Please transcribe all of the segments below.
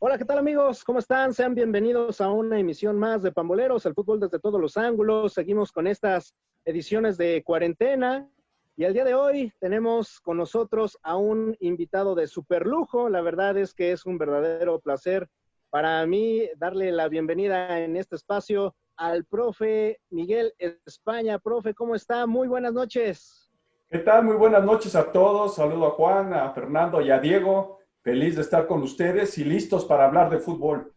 Hola, ¿qué tal amigos? ¿Cómo están? Sean bienvenidos a una emisión más de Pamboleros, el fútbol desde todos los ángulos. Seguimos con estas ediciones de cuarentena y el día de hoy tenemos con nosotros a un invitado de super lujo. La verdad es que es un verdadero placer para mí darle la bienvenida en este espacio al profe Miguel España. Profe, ¿cómo está? Muy buenas noches. ¿Qué tal? Muy buenas noches a todos. Saludo a Juan, a Fernando y a Diego. Feliz de estar con ustedes y listos para hablar de fútbol.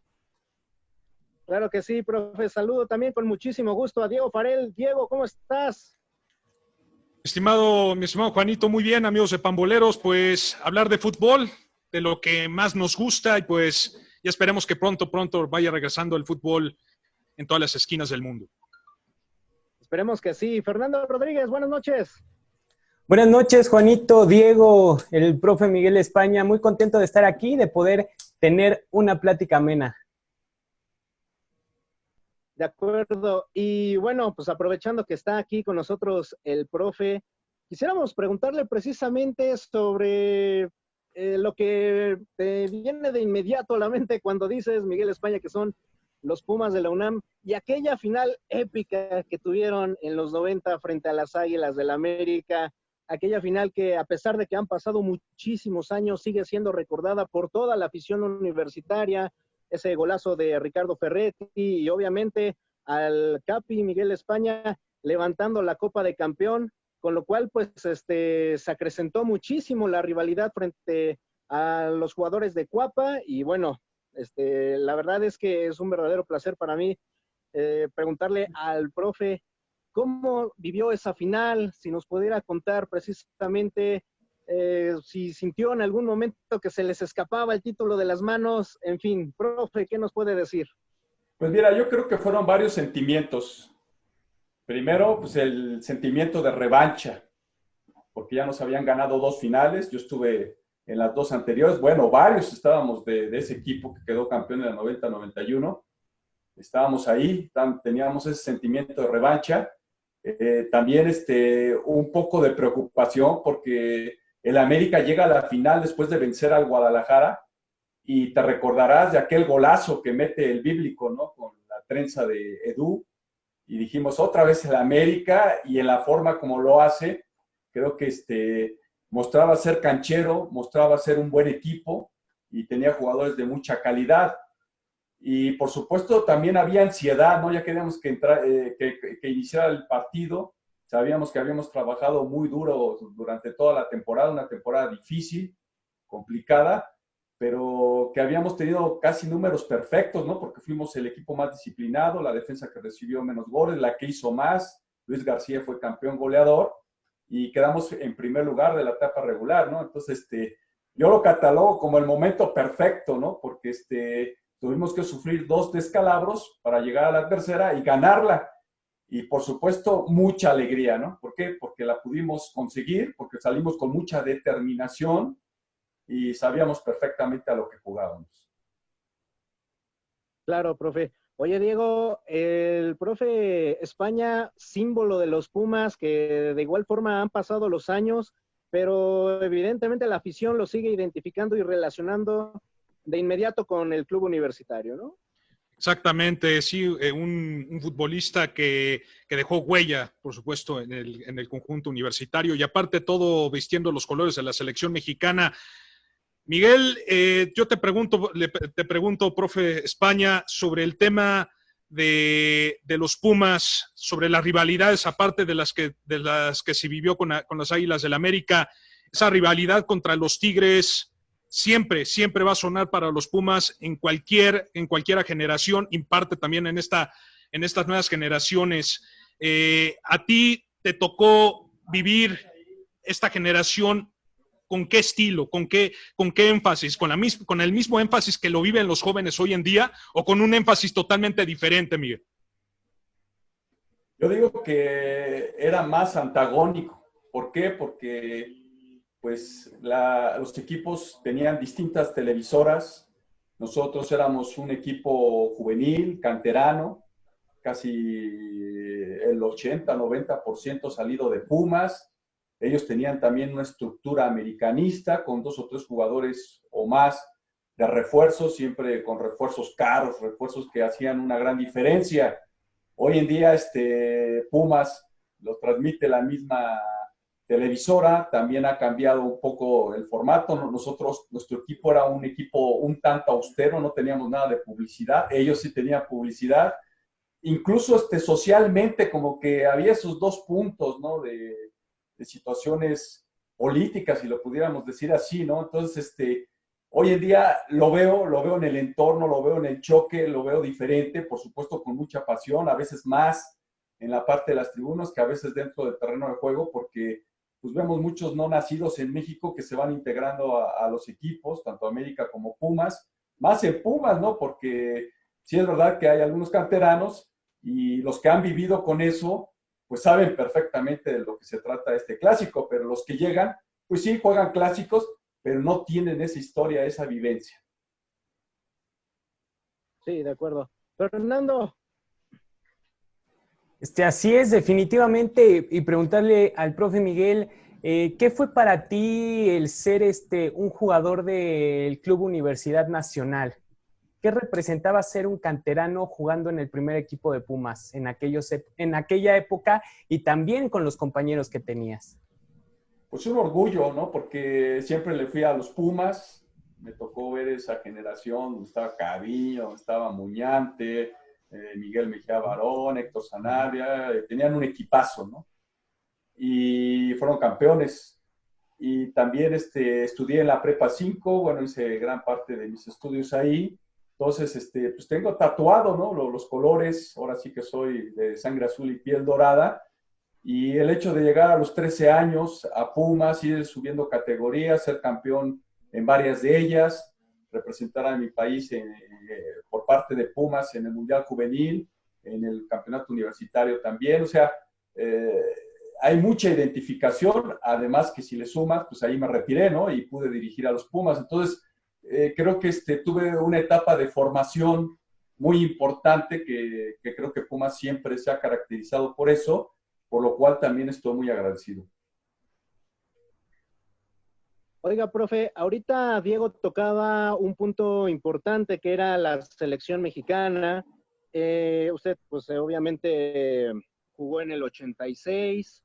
Claro que sí, profe. Saludo también con muchísimo gusto a Diego Farel. Diego, ¿cómo estás? Mi estimado Juanito, muy bien, amigos de Pamboleros, pues hablar de fútbol, de lo que más nos gusta y pues ya esperemos que pronto vaya regresando el fútbol en todas las esquinas del mundo. Esperemos que sí. Fernando Rodríguez, buenas noches. Buenas noches, Juanito, Diego, el profe Miguel España. Muy contento de estar aquí, de poder tener una plática amena. De acuerdo. Y bueno, pues aprovechando que está aquí con nosotros el profe, quisiéramos preguntarle precisamente sobre lo que te viene de inmediato a la mente cuando dices, Miguel España, que son los Pumas de la UNAM y aquella final épica que tuvieron en los 90 frente a las Águilas del la América, aquella final que a pesar de que han pasado muchísimos años sigue siendo recordada por toda la afición universitaria, ese golazo de Ricardo Ferretti y obviamente al Capi Miguel España levantando la Copa de Campeón, con lo cual pues se acrecentó muchísimo la rivalidad frente a los jugadores de Cuapa y bueno, la verdad es que es un verdadero placer para mí preguntarle al profe cómo vivió esa final, si nos pudiera contar precisamente si sintió en algún momento que se les escapaba el título de las manos, en fin, profe, ¿qué nos puede decir? Pues mira, yo creo que fueron varios sentimientos. Primero, pues el sentimiento de revancha, porque ya nos habían ganado dos finales. Yo estuve en las dos anteriores. Bueno, varios estábamos de ese equipo que quedó campeón en la 90-91. Estábamos ahí, teníamos ese sentimiento de revancha. También un poco de preocupación porque el América llega a la final después de vencer al Guadalajara y te recordarás de aquel golazo que mete el bíblico, ¿no? Con la trenza de Edu y dijimos otra vez el América y en la forma como lo hace, creo que mostraba ser canchero, mostraba ser un buen equipo y tenía jugadores de mucha calidad. Y por supuesto también había ansiedad, ¿no? Ya queríamos que iniciara el partido. Sabíamos que habíamos trabajado muy duro durante toda la temporada, una temporada difícil, complicada, pero que habíamos tenido casi números perfectos, ¿no? Porque fuimos el equipo más disciplinado, la defensa que recibió menos goles, la que hizo más. Luis García fue campeón goleador y quedamos en primer lugar de la etapa regular, ¿no? Entonces, yo lo catalogo como el momento perfecto, ¿no? Porque tuvimos que sufrir dos descalabros para llegar a la tercera y ganarla. Y por supuesto, mucha alegría, ¿no? ¿Por qué? Porque la pudimos conseguir, porque salimos con mucha determinación y sabíamos perfectamente a lo que jugábamos. Claro, profe. Oye, Diego, el profe España, símbolo de los Pumas, que de igual forma han pasado los años, pero evidentemente la afición lo sigue identificando y relacionando de inmediato con el club universitario, ¿no? Exactamente, sí, un futbolista que dejó huella, por supuesto, en el conjunto universitario y aparte todo vistiendo los colores de la selección mexicana. Miguel, yo te pregunto, profe España, sobre el tema de los Pumas, sobre las rivalidades, aparte de las que se vivió con las Águilas del América, esa rivalidad contra los Tigres siempre va a sonar para los Pumas en cualquiera generación, en parte también en estas nuevas generaciones. A ti te tocó vivir esta generación. ¿Con qué estilo? ¿Con qué énfasis? ¿Con el mismo énfasis que lo viven los jóvenes hoy en día o con un énfasis totalmente diferente, Miguel? Yo digo que era más antagónico. ¿Por qué? Porque pues los equipos tenían distintas televisoras. Nosotros éramos un equipo juvenil, canterano, casi el 80-90% salido de Pumas. Ellos tenían también una estructura americanista con dos o tres jugadores o más de refuerzos, siempre con refuerzos caros, refuerzos que hacían una gran diferencia. Hoy en día Pumas lo transmite la misma televisora, también ha cambiado un poco el formato. Nuestro equipo era un equipo un tanto austero, no teníamos nada de publicidad, ellos sí tenían publicidad. Incluso socialmente como que había esos dos puntos, ¿no? De situaciones políticas, si lo pudiéramos decir así, ¿no? Entonces, hoy en día lo veo en el entorno, lo veo en el choque, lo veo diferente, por supuesto con mucha pasión, a veces más en la parte de las tribunas que a veces dentro del terreno de juego, porque pues vemos muchos no nacidos en México que se van integrando a los equipos, tanto América como Pumas, más en Pumas, ¿no? Porque sí es verdad que hay algunos canteranos y los que han vivido con eso, pues saben perfectamente de lo que se trata este clásico, pero los que llegan, pues sí, juegan clásicos, pero no tienen esa historia, esa vivencia. Sí, de acuerdo. Fernando. Así es, definitivamente, y preguntarle al profe Miguel, ¿qué fue para ti el ser un jugador del Club Universidad Nacional? ¿Qué representaba ser un canterano jugando en el primer equipo de Pumas en aquella época y también con los compañeros que tenías? Pues un orgullo, ¿no? Porque siempre le fui a los Pumas, me tocó ver esa generación donde estaba Cavillo, donde estaba Muñante, Miguel Mejía Barón, Héctor Sanabria, tenían un equipazo, ¿no? Y fueron campeones. Y también estudié en la Prepa 5, bueno, hice gran parte de mis estudios ahí. Entonces, pues tengo tatuado, ¿no? Los colores, ahora sí que soy de sangre azul y piel dorada. Y el hecho de llegar a los 13 años a Pumas, ir subiendo categorías, ser campeón en varias de ellas, representar a mi país por parte de Pumas en el Mundial Juvenil, en el campeonato universitario también. O sea, hay mucha identificación, además que si le sumas, pues ahí me retiré, ¿no? Y pude dirigir a los Pumas. Entonces, creo que tuve una etapa de formación muy importante que creo que Pumas siempre se ha caracterizado por eso, por lo cual también estoy muy agradecido. Oiga, profe, ahorita Diego tocaba un punto importante que era la selección mexicana. Usted, pues obviamente jugó en el 86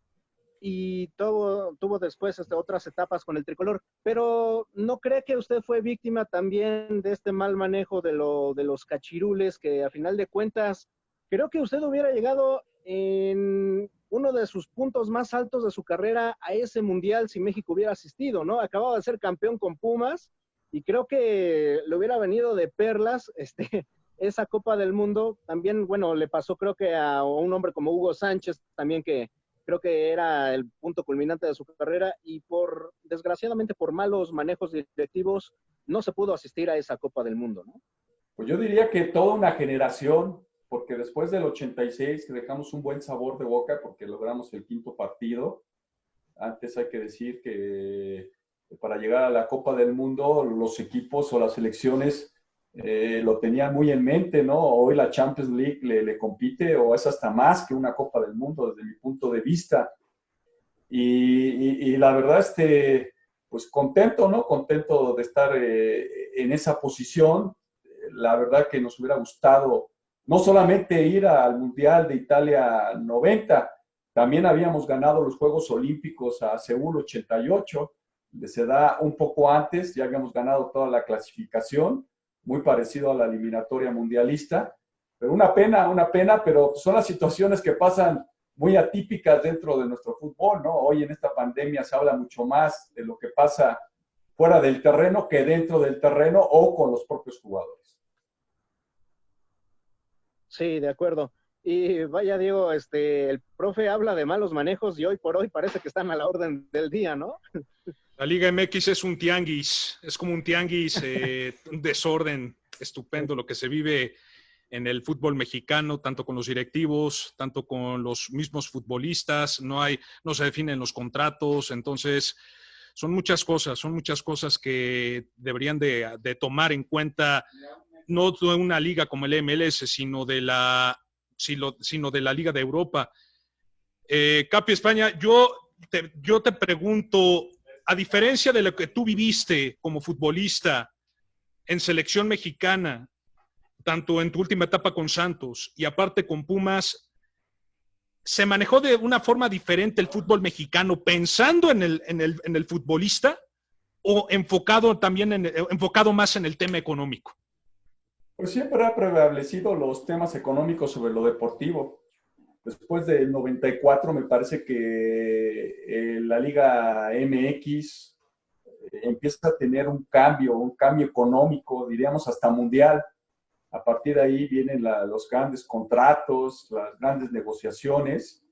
y tuvo después otras etapas con el tricolor, pero ¿no cree que usted fue víctima también de este mal manejo de los cachirules, que a final de cuentas creo que usted hubiera llegado en uno de sus puntos más altos de su carrera a ese mundial si México hubiera asistido, ¿no? Acababa de ser campeón con Pumas y creo que le hubiera venido de perlas esa Copa del Mundo. También, bueno, le pasó creo que a un hombre como Hugo Sánchez también, que creo que era el punto culminante de su carrera y desgraciadamente por malos manejos directivos no se pudo asistir a esa Copa del Mundo, ¿no? Pues yo diría que toda una generación, porque después del 86 que dejamos un buen sabor de boca porque logramos el 5º partido. Antes hay que decir que para llegar a la Copa del Mundo los equipos o las selecciones lo tenían muy en mente, ¿no? Hoy la Champions League le compite o es hasta más que una Copa del Mundo desde mi punto de vista. Y la verdad, pues contento, ¿no? Contento de estar en esa posición. La verdad que nos hubiera gustado no solamente ir al Mundial de Italia 90, también habíamos ganado los Juegos Olímpicos a Seúl 88, se da un poco antes, ya habíamos ganado toda la clasificación, muy parecido a la eliminatoria mundialista, pero una pena, pero son las situaciones que pasan muy atípicas dentro de nuestro fútbol, ¿no? Hoy en esta pandemia se habla mucho más de lo que pasa fuera del terreno que dentro del terreno o con los propios jugadores. Sí, de acuerdo. Y vaya, Diego, el profe habla de malos manejos y hoy por hoy parece que están a la orden del día, ¿no? La Liga MX es un tianguis, es como un tianguis, un desorden estupendo lo que se vive en el fútbol mexicano, tanto con los directivos, tanto con los mismos futbolistas, no se definen los contratos, entonces son muchas cosas que deberían de tomar en cuenta, no de una liga como el MLS, sino de la Liga de Europa. Capi España, yo te pregunto, a diferencia de lo que tú viviste como futbolista, en selección mexicana, tanto en tu última etapa con Santos y aparte con Pumas, ¿se manejó de una forma diferente el fútbol mexicano pensando en el futbolista o enfocado también enfocado más en el tema económico? Pues siempre ha prevalecido los temas económicos sobre lo deportivo. Después del 94 me parece que la Liga MX empieza a tener un cambio económico, diríamos hasta mundial. A partir de ahí vienen los grandes contratos, las grandes negociaciones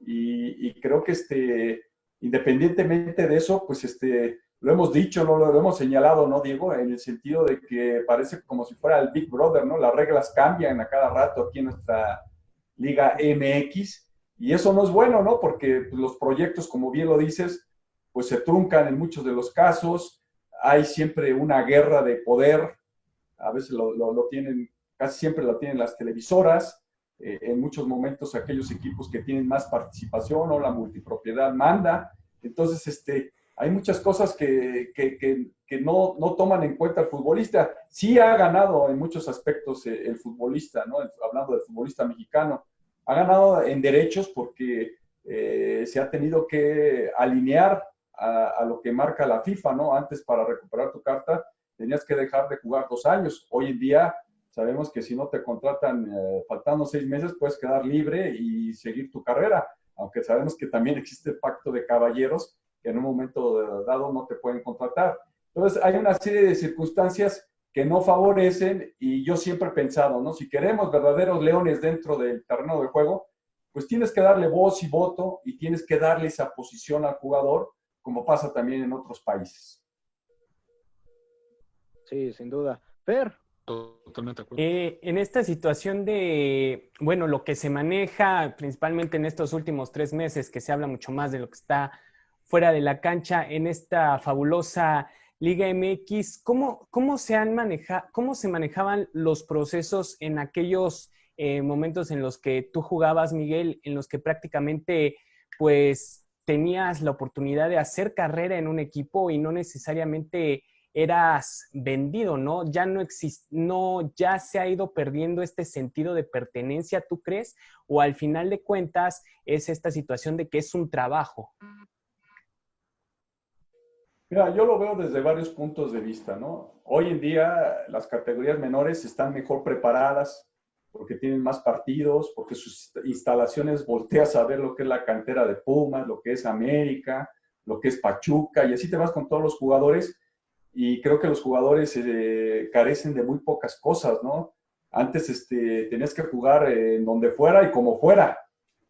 y creo que independientemente de eso, pues lo hemos dicho, ¿no? Lo hemos señalado, ¿no, Diego? En el sentido de que parece como si fuera el Big Brother, ¿no? Las reglas cambian a cada rato aquí en nuestra Liga MX y eso no es bueno, ¿no? Porque los proyectos, como bien lo dices, pues se truncan en muchos de los casos, hay siempre una guerra de poder, a veces lo tienen, casi siempre lo tienen las televisoras, en muchos momentos aquellos equipos que tienen más participación o la multipropiedad manda, entonces hay muchas cosas que no toman en cuenta el futbolista. Sí ha ganado en muchos aspectos el futbolista, ¿no? Hablando del futbolista mexicano, ha ganado en derechos porque se ha tenido que alinear a lo que marca la FIFA, ¿no? Antes, para recuperar tu carta, tenías que dejar de jugar 2 años. Hoy en día sabemos que si no te contratan faltando 6 meses, puedes quedar libre y seguir tu carrera, aunque sabemos que también existe el pacto de caballeros, que en un momento dado no te pueden contratar. Entonces, hay una serie de circunstancias que no favorecen y yo siempre he pensado, ¿no? Si queremos verdaderos leones dentro del terreno de juego, pues tienes que darle voz y voto y tienes que darle esa posición al jugador, como pasa también en otros países. Sí, sin duda. Fer. Totalmente de acuerdo. En esta situación de, bueno, lo que se maneja principalmente en estos últimos 3 meses, que se habla mucho más de lo que está fuera de la cancha en esta fabulosa Liga MX, ¿cómo se manejaban los procesos en aquellos momentos en los que tú jugabas, Miguel, en los que prácticamente pues tenías la oportunidad de hacer carrera en un equipo y no necesariamente eras vendido, ¿no? Ya se ha ido perdiendo este sentido de pertenencia, ¿tú crees? O al final de cuentas es esta situación de que es un trabajo. Mira, yo lo veo desde varios puntos de vista, ¿no? Hoy en día las categorías menores están mejor preparadas porque tienen más partidos, porque sus instalaciones volteas a ver lo que es la cantera de Pumas, lo que es América, lo que es Pachuca, y así te vas con todos los jugadores, y creo que los jugadores carecen de muy pocas cosas, ¿no? Antes tenías que jugar en donde fuera y como fuera,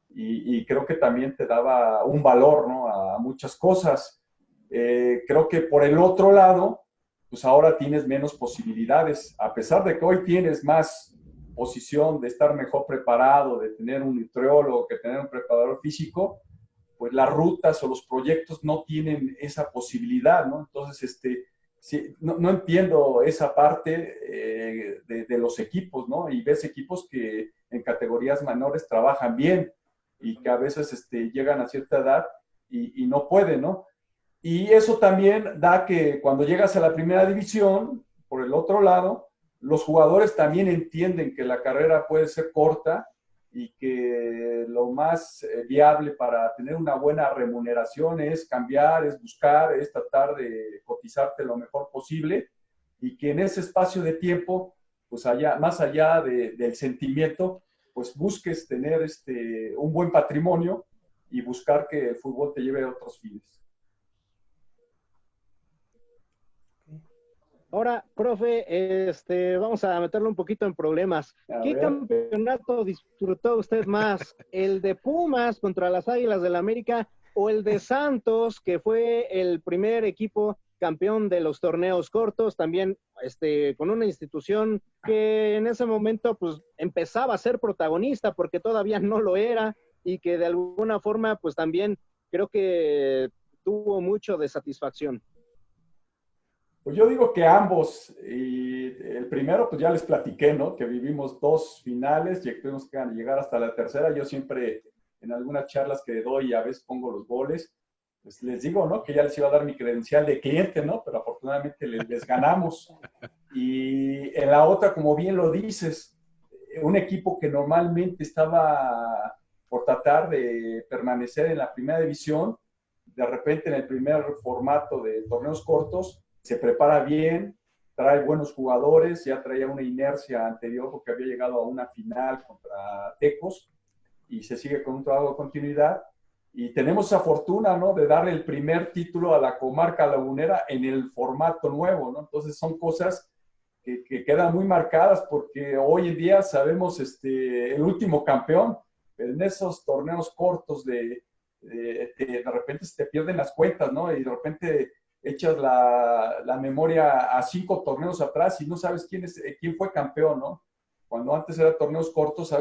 y creo que también te daba un valor, ¿no? A muchas cosas. Creo que por el otro lado, pues ahora tienes menos posibilidades, a pesar de que hoy tienes más posición de estar mejor preparado, de tener un nutriólogo, que tener un preparador físico, pues las rutas o los proyectos no tienen esa posibilidad, ¿no? Entonces, sí, no entiendo esa parte de los equipos, ¿no? Y ves equipos que en categorías menores trabajan bien y que a veces llegan a cierta edad y no pueden, ¿no? Y eso también da que cuando llegas a la primera división, por el otro lado, los jugadores también entienden que la carrera puede ser corta y que lo más viable para tener una buena remuneración es cambiar, es buscar, es tratar de cotizarte lo mejor posible y que en ese espacio de tiempo, pues más allá del sentimiento, pues busques tener un buen patrimonio y buscar que el fútbol te lleve a otros fines. Ahora, profe, vamos a meterlo un poquito en problemas. ¿Qué campeonato disfrutó usted más? ¿El de Pumas contra las Águilas del América o el de Santos, que fue el primer equipo campeón de los torneos cortos, también con una institución que en ese momento pues empezaba a ser protagonista porque todavía no lo era y que de alguna forma pues también creo que tuvo mucho de satisfacción? Pues yo digo que ambos, y el primero pues ya les platiqué, ¿no? Que vivimos 2 finales y tuvimos que llegar hasta la tercera. Yo siempre en algunas charlas que doy a veces pongo los goles, pues les digo, ¿no? Que ya les iba a dar mi credencial de cliente, ¿no? Pero afortunadamente les ganamos. Y en la otra, como bien lo dices, un equipo que normalmente estaba por tratar de permanecer en la primera división, de repente en el primer formato de torneos cortos, se prepara bien, trae buenos jugadores, ya traía una inercia anterior porque había llegado a una final contra Tecos y se sigue con un trabajo de continuidad. Y tenemos esa fortuna, ¿no?, de darle el primer título a la comarca lagunera en el formato nuevo, ¿no? Entonces son cosas que quedan muy marcadas porque hoy en día sabemos el último campeón, pero en esos torneos cortos de repente se te pierden las cuentas, ¿no? Y de repente echas la memoria a 5 torneos atrás y no sabes quién fue campeón, ¿no? Cuando antes eran torneos cortos,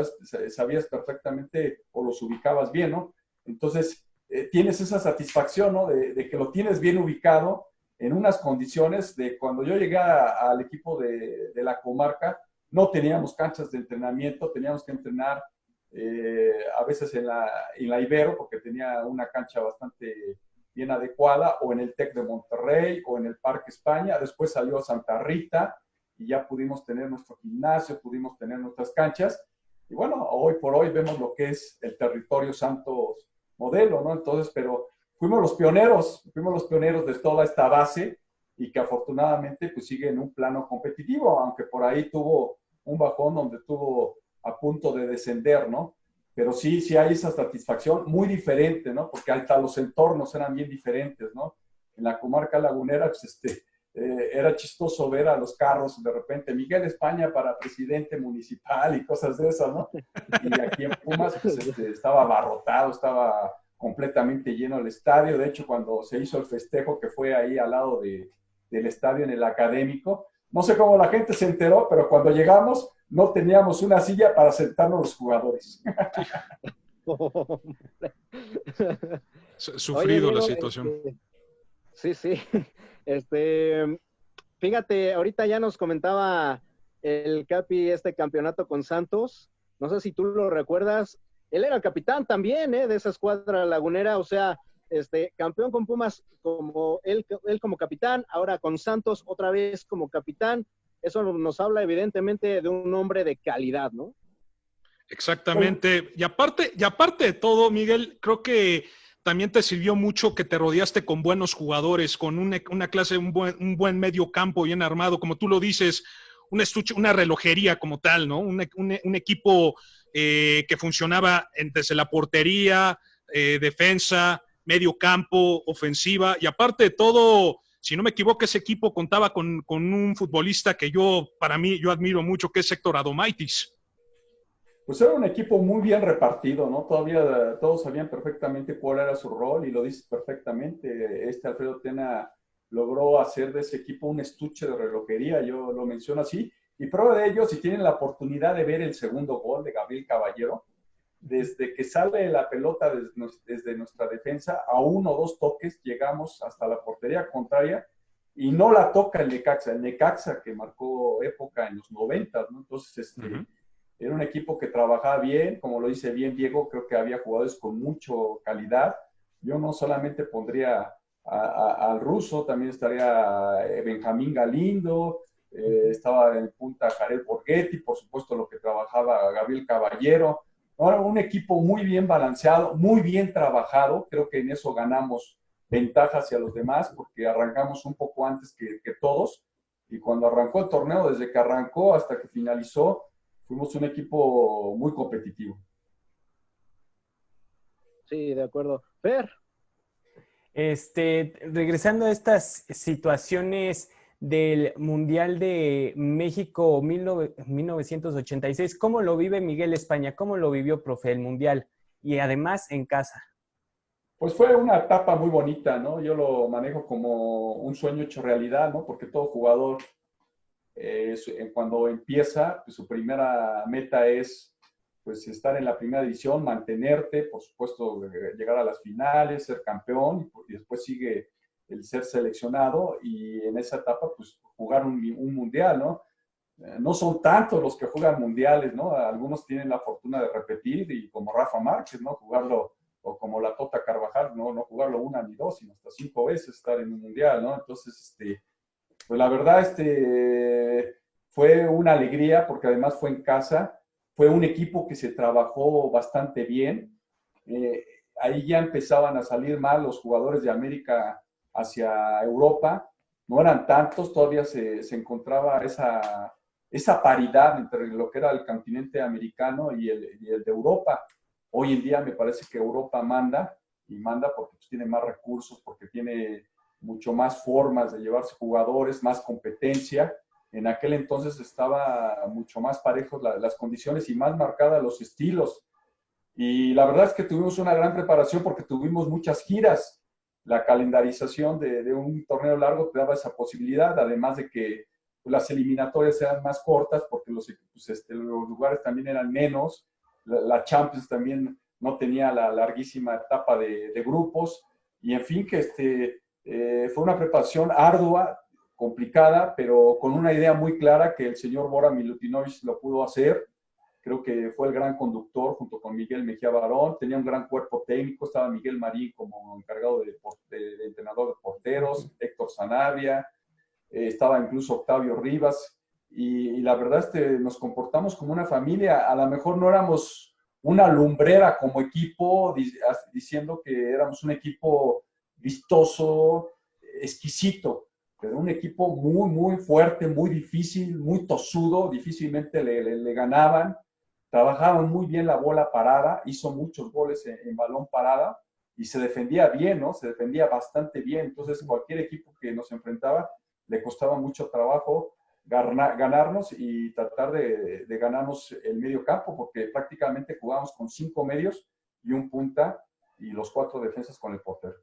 sabías perfectamente o los ubicabas bien, ¿no? Entonces, tienes esa satisfacción, ¿no? De que lo tienes bien ubicado en unas condiciones de cuando yo llegué al equipo de la comarca, no teníamos canchas de entrenamiento, teníamos que entrenar a veces en la Ibero, porque tenía una cancha bastante bien adecuada, o en el TEC de Monterrey, o en el Parque España. Después salió Santa Rita, y ya pudimos tener nuestro gimnasio, pudimos tener nuestras canchas. Y bueno, hoy por hoy vemos lo que es el territorio Santos modelo, ¿no? Entonces, pero fuimos los pioneros de toda esta base y que afortunadamente pues sigue en un plano competitivo, aunque por ahí tuvo un bajón donde estuvo a punto de descender, ¿no? Pero sí hay esa satisfacción muy diferente, ¿no? Porque hasta los entornos eran bien diferentes, ¿no? En la comarca lagunera, pues era chistoso ver a los carros de repente, Miguel España para presidente municipal y cosas de esas, ¿no? Y aquí en Pumas pues, estaba abarrotado, estaba completamente lleno el estadio. De hecho, cuando se hizo el festejo que fue ahí al lado del estadio en el Académico, no sé cómo la gente se enteró, pero cuando llegamos no teníamos una silla para sentarnos los jugadores. Sufrido. Oye, Diego, la situación. Sí. Fíjate, ahorita ya nos comentaba el Capi este campeonato con Santos. No sé si tú lo recuerdas. Él era el capitán también, de esa escuadra lagunera. O sea, campeón con Pumas como él como capitán, ahora con Santos otra vez como capitán. Eso nos habla evidentemente de un hombre de calidad, ¿no? Exactamente. Y aparte de todo, Miguel, creo que también te sirvió mucho que te rodeaste con buenos jugadores, con una clase, un buen medio campo bien armado, como tú lo dices, un estuche, una relojería como tal, ¿no? Un equipo que funcionaba desde la portería, defensa, medio campo, ofensiva, y aparte de todo, si no me equivoco, ese equipo contaba con un futbolista que yo admiro mucho, que es Héctor Adomaitis. Pues era un equipo muy bien repartido, ¿no? Todavía todos sabían perfectamente cuál era su rol y lo dices perfectamente. Alfredo Tena logró hacer de ese equipo un estuche de relojería, yo lo menciono así. Y prueba de ello, si tienen la oportunidad de ver el segundo gol de Gabriel Caballero, desde que sale la pelota desde nuestra defensa, a 1 o 2 toques llegamos hasta la portería contraria y no la toca el Necaxa que marcó época en los 90, ¿no? Entonces, era un equipo que trabajaba bien, como lo dice bien Diego, creo que había jugadores con mucha calidad. Yo no solamente pondría al ruso, también estaría Benjamín Galindo, estaba en punta Jared Borghetti, por supuesto lo que trabajaba Gabriel Caballero. Ahora, un equipo muy bien balanceado, muy bien trabajado, creo que en eso ganamos ventaja hacia los demás, porque arrancamos un poco antes que todos, y cuando arrancó el torneo, desde que arrancó hasta que finalizó, fuimos un equipo muy competitivo. Sí, de acuerdo. Fer. Regresando a estas situaciones del Mundial de México 1986, ¿cómo lo vive Miguel España? ¿Cómo lo vivió, profe, el Mundial? Y además en casa. Pues fue una etapa muy bonita, ¿no? Yo lo manejo como un sueño hecho realidad, ¿no? Porque todo jugador cuando empieza, pues su primera meta es pues estar en la primera división, mantenerte, por supuesto, llegar a las finales, ser campeón, y después sigue el ser seleccionado, y en esa etapa, pues jugar un mundial, ¿no? No son tantos los que juegan mundiales, ¿no? Algunos tienen la fortuna de repetir, y como Rafa Márquez, ¿no? Jugarlo, o como la Tota Carvajal, no jugarlo 1 ni 2, sino hasta 5 veces estar en un mundial, ¿no? Entonces, Pues la verdad, fue una alegría porque además fue en casa, fue un equipo que se trabajó bastante bien. Eh, Ahí ya empezaban a salir mal los jugadores de América hacia Europa, no eran tantos, todavía se encontraba esa paridad entre lo que era el continente americano y el de Europa. Hoy en día me parece que Europa manda, y manda porque pues, tiene más recursos, porque tiene mucho más formas de llevarse jugadores, más competencia. En aquel entonces estaba mucho más parejos las condiciones y más marcadas los estilos. Y la verdad es que tuvimos una gran preparación porque tuvimos muchas giras. La calendarización de un torneo largo te daba esa posibilidad, además de que pues, las eliminatorias eran más cortas porque los lugares también eran menos. La Champions también no tenía la larguísima etapa de grupos. Y en fin, que fue una preparación ardua, complicada, pero con una idea muy clara que el señor Bora Milutinovic lo pudo hacer. Creo que fue el gran conductor junto con Miguel Mejía Barón, tenía un gran cuerpo técnico, estaba Miguel Marín como encargado de entrenador de porteros, Héctor Sanabria, estaba incluso Octavio Rivas, y la verdad nos comportamos como una familia, a lo mejor no éramos una lumbrera como equipo, diciendo que éramos un equipo vistoso, exquisito, pero un equipo muy, muy fuerte, muy difícil, muy tosudo, difícilmente le ganaban. Trabajaban muy bien la bola parada, hizo muchos goles en balón parada y se defendía bien, ¿no? Se defendía bastante bien. Entonces, cualquier equipo que nos enfrentaba le costaba mucho trabajo ganarnos y tratar de ganarnos el medio campo, porque prácticamente jugábamos con 5 medios y un punta y los 4 defensas con el portero.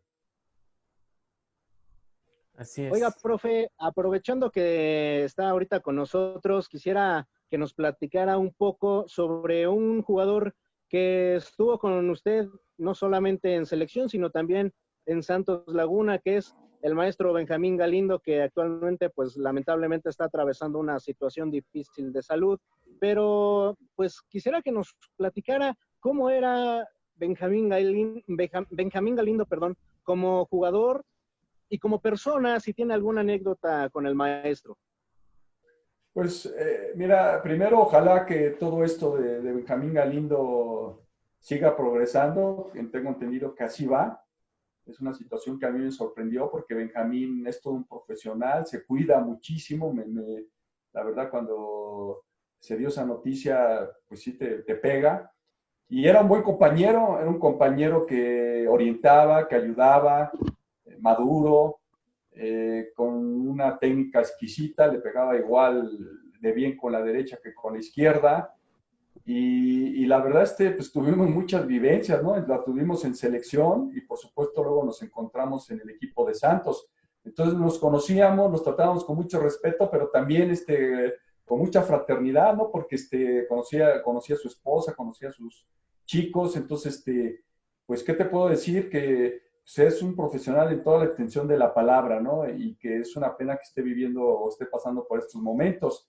Así Oiga, es. profe, aprovechando que está ahorita con nosotros, quisiera que nos platicara un poco sobre un jugador que estuvo con usted no solamente en selección, sino también en Santos Laguna, que es el maestro Benjamín Galindo, que actualmente, pues lamentablemente está atravesando una situación difícil de salud. Pero, pues quisiera que nos platicara cómo era Benjamín Galindo, perdón, como jugador y como persona, si tiene alguna anécdota con el maestro. Pues mira, primero ojalá que todo esto de Benjamín Galindo siga progresando. Tengo entendido que así va. Es una situación que a mí me sorprendió porque Benjamín es todo un profesional, se cuida muchísimo. La verdad, cuando se dio esa noticia, pues sí te pega. Y era un buen compañero, era un compañero que orientaba, que ayudaba, maduro, con una técnica exquisita, le pegaba igual de bien con la derecha que con la izquierda. Y la verdad, pues tuvimos muchas vivencias, ¿no? La tuvimos en selección y por supuesto luego nos encontramos en el equipo de Santos. Entonces nos conocíamos, nos tratábamos con mucho respeto, pero también con mucha fraternidad, ¿no? Porque conocía a su esposa, conocía a sus chicos, entonces, pues, ¿qué te puedo decir? Que pues, es un profesional en toda la extensión de la palabra, ¿no? Y que es una pena que esté viviendo o esté pasando por estos momentos.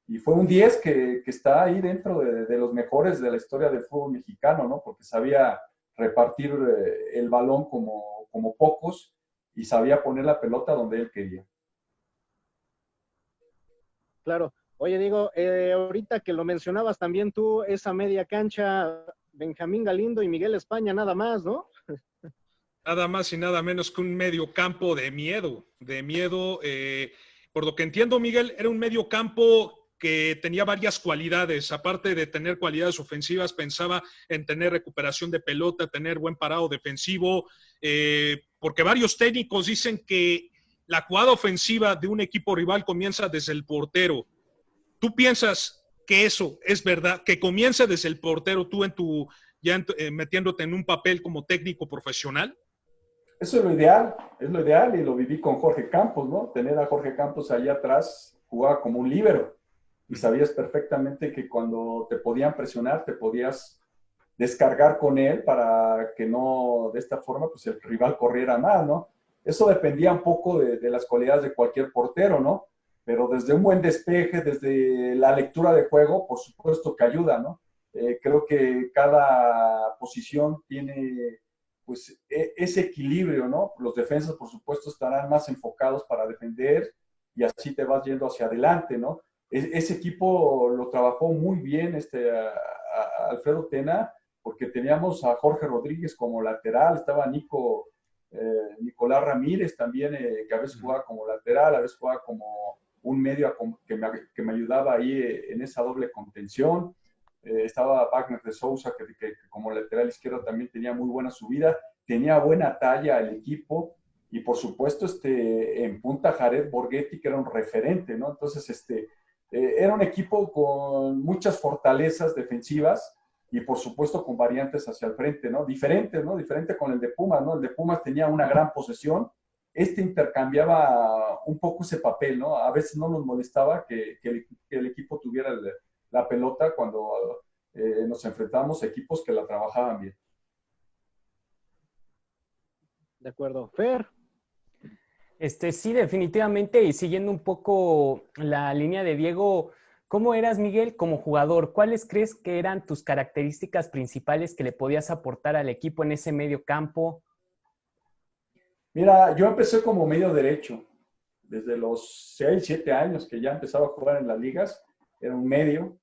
Y fue un 10 que está ahí dentro de los mejores de la historia del fútbol mexicano, ¿no? Porque sabía repartir el balón como pocos y sabía poner la pelota donde él quería. Claro. Oye, Diego, ahorita que lo mencionabas también tú, esa media cancha, Benjamín Galindo y Miguel España, nada más, ¿no? Nada más y nada menos que un medio campo de miedo. Por lo que entiendo, Miguel, era un medio campo que tenía varias cualidades. Aparte de tener cualidades ofensivas, pensaba en tener recuperación de pelota, tener buen parado defensivo, porque varios técnicos dicen que la jugada ofensiva de un equipo rival comienza desde el portero. ¿Tú piensas que eso es verdad? Que comience desde el portero, tú metiéndote en un papel como técnico profesional. Eso es lo ideal y lo viví con Jorge Campos, ¿no? Tener a Jorge Campos ahí atrás, jugaba como un líbero y sabías perfectamente que cuando te podían presionar, te podías descargar con él para que no, de esta forma, pues el rival corriera más, ¿no? Eso dependía un poco de las cualidades de cualquier portero, ¿no? Pero desde un buen despeje, desde la lectura de juego, por supuesto que ayuda, ¿no? Creo que cada posición tiene pues ese equilibrio, ¿no? Los defensas, por supuesto, estarán más enfocados para defender y así te vas yendo hacia adelante, ¿no? Ese equipo lo trabajó muy bien Alfredo Tena, porque teníamos a Jorge Rodríguez como lateral, estaba Nicolás Ramírez también, que a veces jugaba como lateral, a veces jugaba como un medio que me ayudaba ahí en esa doble contención. Estaba Wagner de Sousa, que como lateral izquierdo también tenía muy buena subida, tenía buena talla el equipo, y por supuesto en punta Jared Borghetti, que era un referente, ¿no? Entonces, era un equipo con muchas fortalezas defensivas, y por supuesto con variantes hacia el frente, ¿no? Diferente, ¿no? Diferente con el de Pumas, ¿no? El de Pumas tenía una gran posesión, intercambiaba un poco ese papel, ¿no? A veces no nos molestaba que el equipo tuviera la pelota cuando nos enfrentábamos a equipos que la trabajaban bien. De acuerdo. Fer. Sí, definitivamente, y siguiendo un poco la línea de Diego, ¿cómo eras, Miguel, como jugador? ¿Cuáles crees que eran tus características principales que le podías aportar al equipo en ese medio campo? Mira, yo empecé como medio derecho. Desde los 6, 7 años que ya empezaba a jugar en las ligas, era un medio.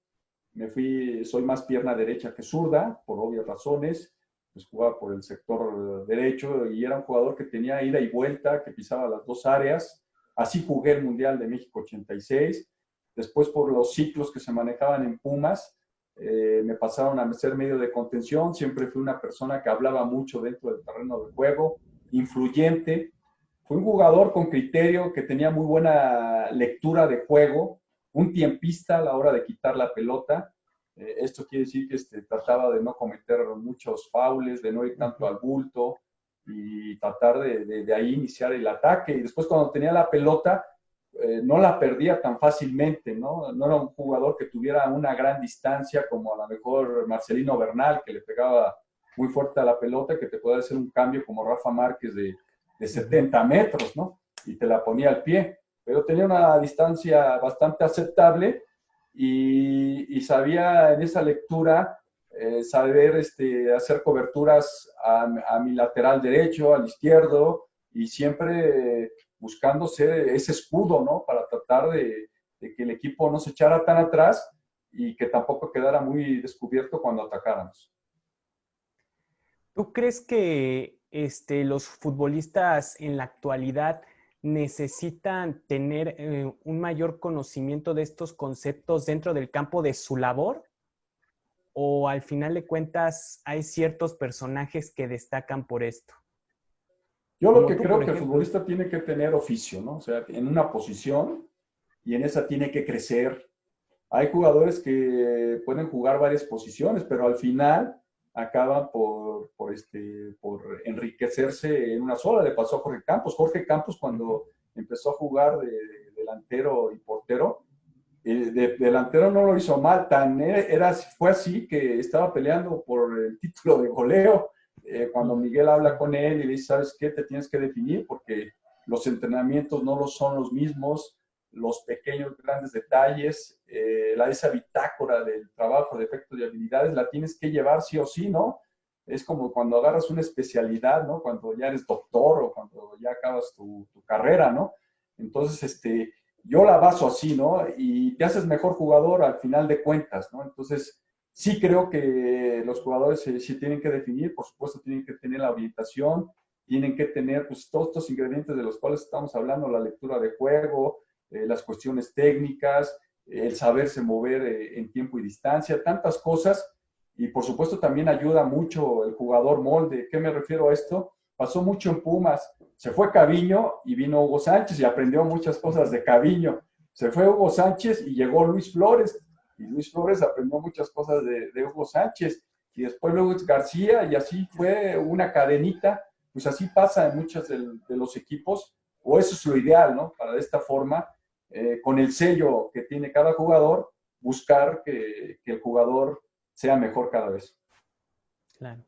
Soy más pierna derecha que zurda, por obvias razones. Pues jugaba por el sector derecho y era un jugador que tenía ida y vuelta, que pisaba las dos áreas. Así jugué el Mundial de México 86. Después, por los ciclos que se manejaban en Pumas, me pasaron a ser medio de contención. Siempre fui una persona que hablaba mucho dentro del terreno de juego, influyente. Fui un jugador con criterio, que tenía muy buena lectura de juego, un tiempista a la hora de quitar la pelota. Esto quiere decir que trataba de no cometer muchos faules, de no ir tanto al bulto, y tratar de ahí iniciar el ataque. Y después, cuando tenía la pelota, no la perdía tan fácilmente, ¿no? No era un jugador que tuviera una gran distancia, como a lo mejor Marcelino Bernal, que le pegaba muy fuerte a la pelota, que te puede hacer un cambio como Rafa Márquez de 70 metros, ¿no? Y te la ponía al pie. Pero tenía una distancia bastante aceptable, y sabía en esa lectura saber hacer coberturas a mi lateral derecho, al izquierdo, y siempre buscando ser ese escudo, ¿no? Para tratar de que el equipo no se echara tan atrás y que tampoco quedara muy descubierto cuando atacáramos. ¿Tú crees que los futbolistas en la actualidad necesitan tener un mayor conocimiento de estos conceptos dentro del campo de su labor? ¿O al final de cuentas hay ciertos personajes que destacan por esto? Yo lo que creo que el futbolista tiene que tener oficio, ¿no? O sea, en una posición, y en esa tiene que crecer. Hay jugadores que pueden jugar varias posiciones, pero al final acaban por enriquecerse en una sola. Le pasó a Jorge Campos. Jorge Campos, cuando empezó a jugar de delantero y portero, de delantero no lo hizo mal, fue así que estaba peleando por el título de goleo. Cuando Miguel habla con él y le dice, ¿sabes qué? Te tienes que definir, porque los entrenamientos no son los mismos, los pequeños, grandes detalles, esa bitácora del trabajo de efectos y habilidades la tienes que llevar sí o sí, ¿no? Es como cuando agarras una especialidad, ¿no? Cuando ya eres doctor o cuando ya acabas tu carrera, ¿no? Entonces, yo la baso así, ¿no? Y te haces mejor jugador al final de cuentas, ¿no? Entonces, sí creo que los jugadores sí tienen que definir, por supuesto tienen que tener la orientación, tienen que tener pues todos estos ingredientes de los cuales estamos hablando, la lectura de juego, las cuestiones técnicas, el saberse mover en tiempo y distancia, tantas cosas. Y por supuesto también ayuda mucho el jugador molde. ¿Qué me refiero a esto? Pasó mucho en Pumas. Se fue Caviño y vino Hugo Sánchez y aprendió muchas cosas de Caviño. Se fue Hugo Sánchez y llegó Luis Flores. Y Luis Flores aprendió muchas cosas de Hugo Sánchez. Y después Luis García, y así fue una cadenita. Pues así pasa en muchos de los equipos, o eso es lo ideal, ¿no? Para de esta forma, con el sello que tiene cada jugador, buscar que el jugador sea mejor cada vez. Claro.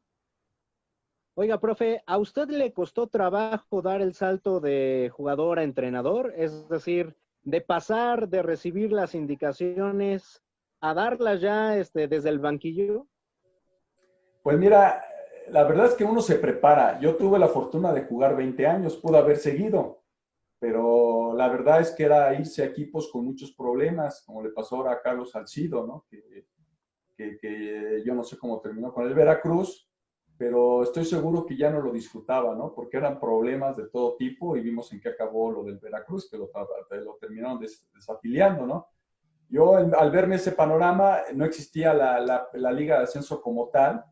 Oiga, profe, ¿a usted le costó trabajo dar el salto de jugador a entrenador? Es decir, de pasar de recibir las indicaciones a darlas ya desde el banquillo. Pues mira, la verdad es que uno se prepara. Yo tuve la fortuna de jugar 20 años, pude haber seguido, pero la verdad es que era irse a equipos con muchos problemas, como le pasó ahora a Carlos Salcido, ¿no? Que yo no sé cómo terminó con el Veracruz, pero estoy seguro que ya no lo disfrutaba, ¿no? Porque eran problemas de todo tipo y vimos en qué acabó lo del Veracruz, que lo terminaron desafiliando, ¿no? Yo, al verme ese panorama, no existía la Liga de Ascenso como tal,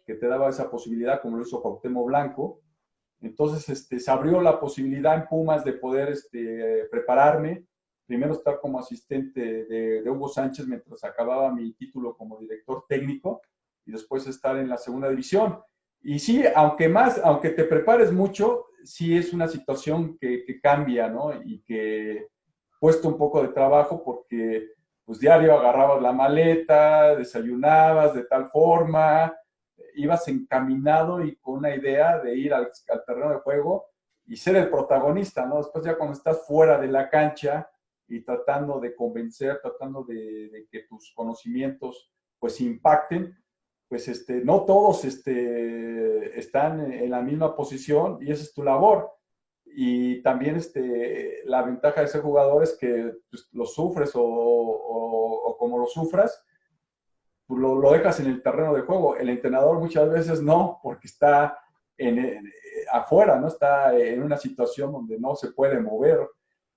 que te daba esa posibilidad, como lo hizo Cuauhtémoc Blanco. Entonces, se abrió la posibilidad en Pumas de poder prepararme, primero estar como asistente de Hugo Sánchez mientras acababa mi título como director técnico y después estar en la segunda división. Y sí, aunque te prepares mucho, sí es una situación que cambia, ¿no? Y que cuesta un poco de trabajo porque pues diario agarrabas la maleta, desayunabas de tal forma, ibas encaminado y con una idea de ir al terreno de juego y ser el protagonista, ¿no? Después ya cuando estás fuera de la cancha y tratando de convencer, tratando de que tus conocimientos pues impacten, pues no todos están en la misma posición y esa es tu labor. Y también la ventaja de ser jugador es que pues, lo sufres o como lo sufras, pues lo dejas en el terreno de juego. El entrenador muchas veces no, porque está afuera, ¿no? Está en una situación donde no se puede mover.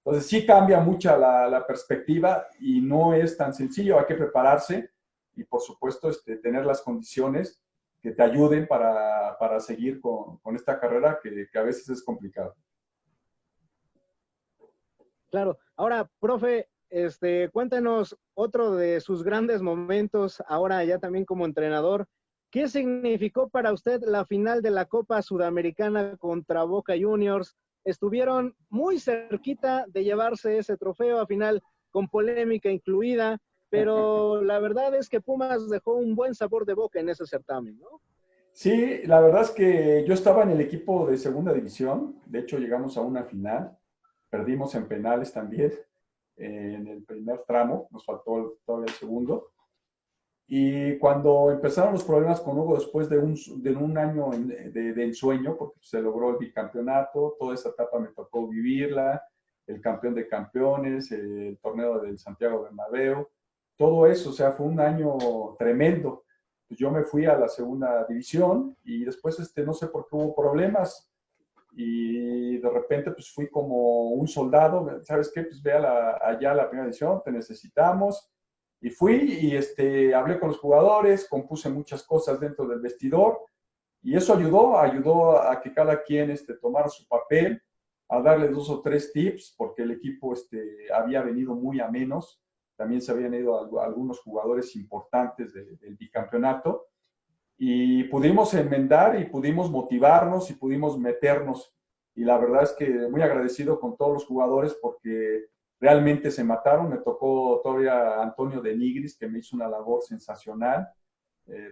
Entonces sí cambia mucha la perspectiva y no es tan sencillo, hay que prepararse y por supuesto tener las condiciones que te ayuden para seguir con esta carrera que a veces es complicada. Claro. Ahora, profe, cuéntenos otro de sus grandes momentos, ahora ya también como entrenador. ¿Qué significó para usted la final de la Copa Sudamericana contra Boca Juniors? Estuvieron muy cerquita de llevarse ese trofeo, a final con polémica incluida, pero la verdad es que Pumas dejó un buen sabor de boca en ese certamen, ¿no? Sí, la verdad es que yo estaba en el equipo de segunda división, de hecho llegamos a una final, perdimos en penales también en el primer tramo, nos faltó todavía el segundo. Y cuando empezaron los problemas con Hugo después de un año de ensueño, porque se logró el bicampeonato, toda esa etapa me tocó vivirla, el campeón de campeones, el torneo del Santiago Bernabéu, todo eso, o sea, fue un año tremendo. Pues yo me fui a la segunda división y después no sé por qué hubo problemas y de repente pues fui como un soldado, ¿sabes qué? Pues ve allá a la primera división, te necesitamos. Y fui y hablé con los jugadores, compuse muchas cosas dentro del vestidor y eso ayudó a que cada quien tomara su papel, a darle 2 o 3 tips, porque el equipo había venido muy a menos, también se habían ido algunos jugadores importantes del bicampeonato y pudimos enmendar y pudimos motivarnos y pudimos meternos. Y la verdad es que muy agradecido con todos los jugadores porque realmente se mataron. Me tocó todavía Antonio de Nigris, que me hizo una labor sensacional,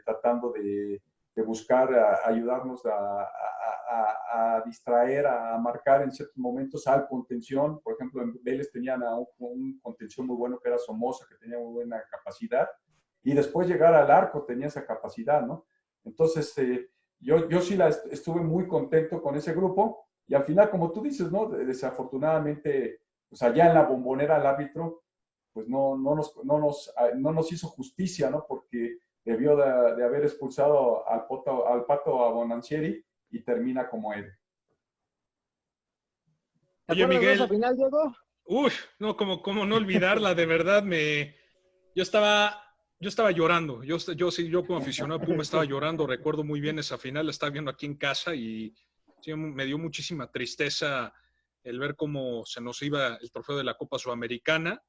tratando de buscar ayudarnos a distraer, a marcar en ciertos momentos al contención. Por ejemplo, en Vélez tenían un contención muy bueno que era Somoza, que tenía muy buena capacidad. Y después llegar al arco tenía esa capacidad, ¿no? Entonces, yo sí estuve muy contento con ese grupo. Y al final, como tú dices, ¿no? Desafortunadamente, pues allá en la Bombonera el árbitro, pues no nos hizo justicia, ¿no? Porque debió de haber expulsado al Pato Abonancieri y termina como él. ¿Te acuerdas de esa final, Diego? Uy, no, como no olvidarla, de verdad, yo estaba llorando, yo como aficionado a Puma estaba llorando, recuerdo muy bien esa final, la estaba viendo aquí en casa y sí, me dio muchísima tristeza el ver cómo se nos iba el trofeo de la Copa Sudamericana,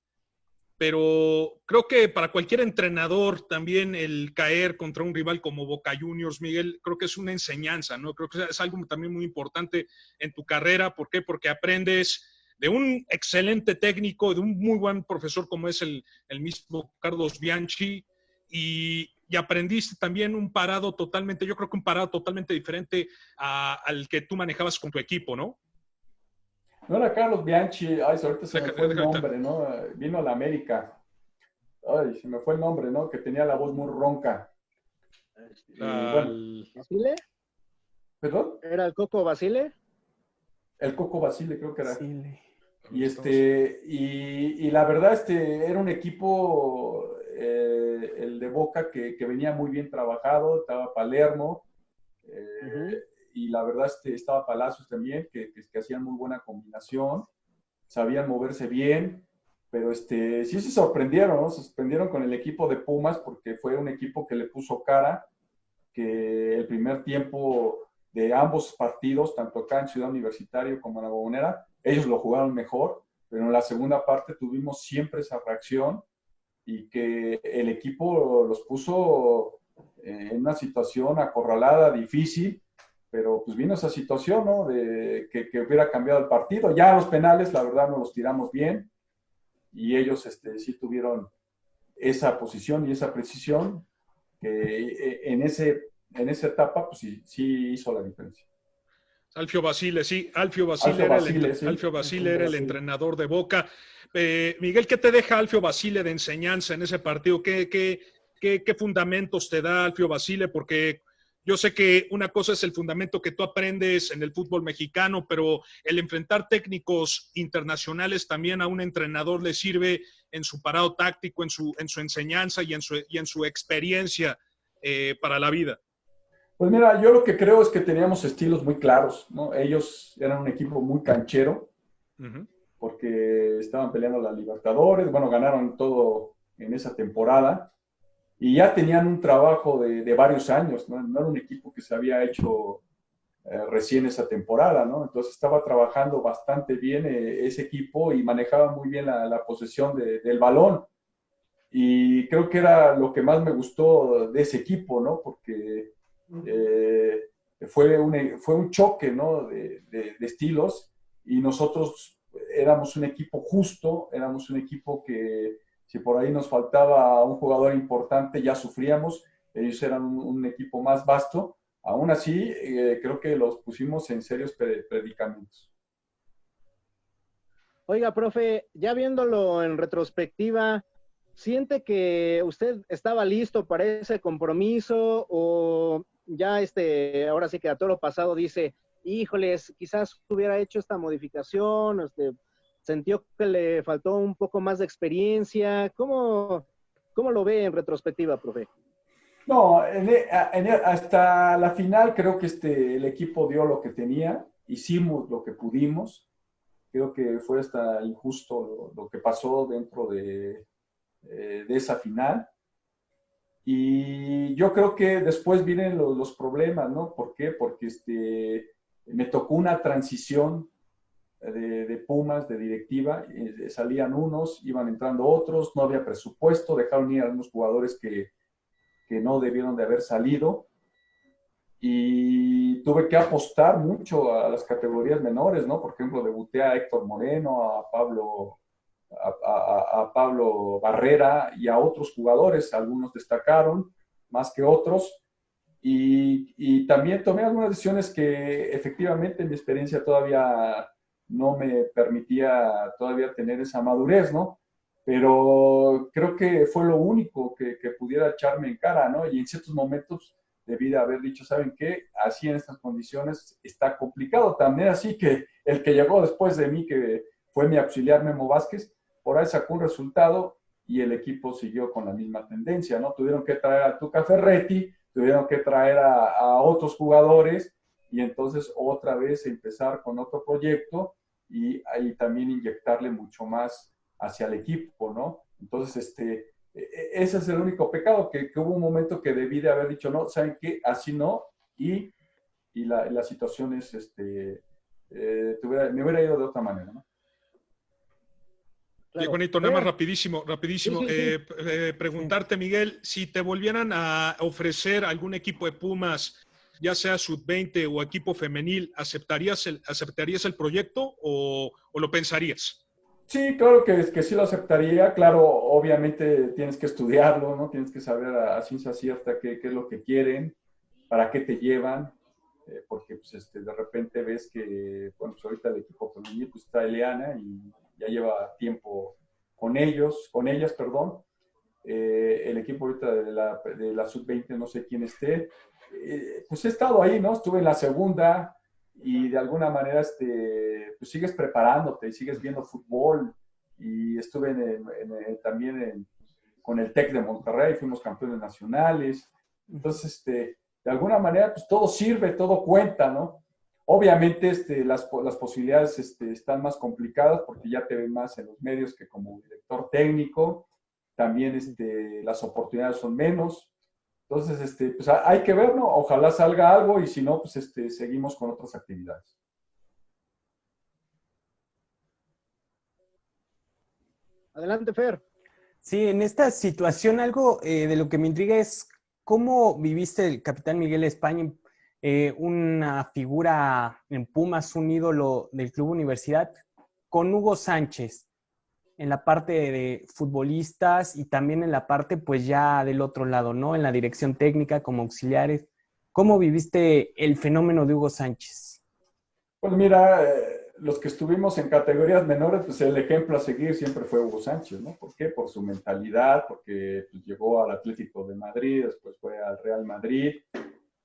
pero creo que para cualquier entrenador también el caer contra un rival como Boca Juniors, Miguel, creo que es una enseñanza, ¿no? Creo que es algo también muy importante en tu carrera. ¿Por qué? Porque aprendes de un excelente técnico, de un muy buen profesor como es el mismo Carlos Bianchi, y aprendiste también yo creo que un parado totalmente diferente al que tú manejabas con tu equipo, ¿no? No era Carlos Bianchi, ay, ahorita se me fue el nombre, ¿no? Vino a la América. Ay, se me fue el nombre, ¿no? Que tenía la voz muy ronca. Bueno. ¿Basile? ¿Perdón? ¿Era el Coco Basile? El Coco Basile creo que era. Basile. Y la verdad, era un equipo, el de Boca, que venía muy bien trabajado. Estaba Palermo, y la verdad, estaba Palacios también, que hacían muy buena combinación, sabían moverse bien, pero sí se sorprendieron, ¿no? Se sorprendieron con el equipo de Pumas, porque fue un equipo que le puso cara, que el primer tiempo de ambos partidos, tanto acá en Ciudad Universitaria como en La Bombonera, ellos lo jugaron mejor, pero en la segunda parte tuvimos siempre esa reacción y que el equipo los puso en una situación acorralada, difícil, pero pues vino esa situación, ¿no? De que hubiera cambiado el partido. Ya los penales, la verdad, no los tiramos bien y ellos sí tuvieron esa posición y esa precisión que en esa etapa, pues sí hizo la diferencia. Alfio Basile, sí. Alfio Basile era el entrenador de Boca. Miguel, ¿qué te deja Alfio Basile de enseñanza en ese partido? ¿Qué fundamentos te da Alfio Basile? Porque yo sé que una cosa es el fundamento que tú aprendes en el fútbol mexicano, pero el enfrentar técnicos internacionales también a un entrenador le sirve en su parado táctico, en su enseñanza y en su experiencia para la vida. Pues mira, yo lo que creo es que teníamos estilos muy claros, ¿no? Ellos eran un equipo muy canchero, porque estaban peleando la Libertadores, bueno, ganaron todo en esa temporada, y ya tenían un trabajo de varios años, ¿no? No era un equipo que se había hecho recién esa temporada, ¿no? Entonces estaba trabajando bastante bien ese equipo y manejaba muy bien la posesión del balón, y creo que era lo que más me gustó de ese equipo, ¿no? Porque fue un choque, ¿no? de estilos, y nosotros éramos un equipo justo, éramos un equipo que si por ahí nos faltaba un jugador importante ya sufríamos, ellos eran un equipo más vasto, aún así creo que los pusimos en serios predicamentos. Oiga, profe, ya viéndolo en retrospectiva, ¿siente que usted estaba listo para ese compromiso o ya ahora sí que a todo lo pasado dice, híjoles, quizás hubiera hecho esta modificación, sintió que le faltó un poco más de experiencia? ¿Cómo lo ve en retrospectiva, profe? No, hasta la final creo que el equipo dio lo que tenía, hicimos lo que pudimos. Creo que fue hasta injusto lo que pasó dentro de esa final. Y yo creo que después vienen los problemas, ¿no? ¿Por qué? Porque me tocó una transición de Pumas, de directiva, salían unos, iban entrando otros, no había presupuesto, dejaron ir a algunos jugadores que no debieron de haber salido, y tuve que apostar mucho a las categorías menores, ¿no? Por ejemplo, debuté a Héctor Moreno, a Pablo Barrera y a otros jugadores, algunos destacaron más que otros, y también tomé algunas decisiones que efectivamente mi experiencia todavía no me permitía todavía tener esa madurez, ¿no? Pero creo que fue lo único que pudiera echarme en cara, ¿no? Y en ciertos momentos debí de haber dicho, ¿saben qué? Así en estas condiciones está complicado. También así que el que llegó después de mí, que fue mi auxiliar Memo Vázquez, por ahí sacó un resultado y el equipo siguió con la misma tendencia, ¿no? Tuvieron que traer a Tuca Ferretti, tuvieron que traer a otros jugadores, y entonces otra vez empezar con otro proyecto y ahí también inyectarle mucho más hacia el equipo, ¿no? Entonces, ese es el único pecado, que hubo un momento que debí de haber dicho, no, ¿saben qué? Así no, y la situación es, me hubiera ido de otra manera, ¿no? Claro. Juanito, nada más rapidísimo. Sí. Preguntarte, Miguel, si te volvieran a ofrecer algún equipo de Pumas, ya sea sub-20 o equipo femenil, ¿aceptarías el proyecto o lo pensarías? Sí, claro que sí lo aceptaría. Claro, obviamente tienes que estudiarlo, ¿no? Tienes que saber a ciencia cierta qué es lo que quieren, para qué te llevan, porque pues, de repente ves que, bueno, pues ahorita el equipo femenil pues, está Eliana y ya lleva tiempo con ellas, perdón. El equipo ahorita de la sub-20, no sé quién esté. Pues he estado ahí, ¿no? Estuve en la segunda, y de alguna manera pues sigues preparándote y sigues viendo fútbol. Y estuve también con el TEC de Monterrey, fuimos campeones nacionales. Entonces, de alguna manera, pues todo sirve, todo cuenta, ¿no? Obviamente las posibilidades están más complicadas porque ya te ven más en los medios que como director técnico. También las oportunidades son menos. Entonces, pues hay que ver, ¿no? Ojalá salga algo y si no, pues seguimos con otras actividades. Adelante, Fer. Sí, en esta situación algo de lo que me intriga es cómo viviste el capitán Miguel España, una figura en Pumas, un ídolo del Club Universidad, con Hugo Sánchez en la parte de futbolistas y también en la parte pues ya del otro lado, ¿no? En la dirección técnica como auxiliares. ¿Cómo viviste el fenómeno de Hugo Sánchez? Pues mira, los que estuvimos en categorías menores, pues el ejemplo a seguir siempre fue Hugo Sánchez, ¿no? ¿Por qué? Por su mentalidad, porque pues, llegó al Atlético de Madrid, después fue al Real Madrid.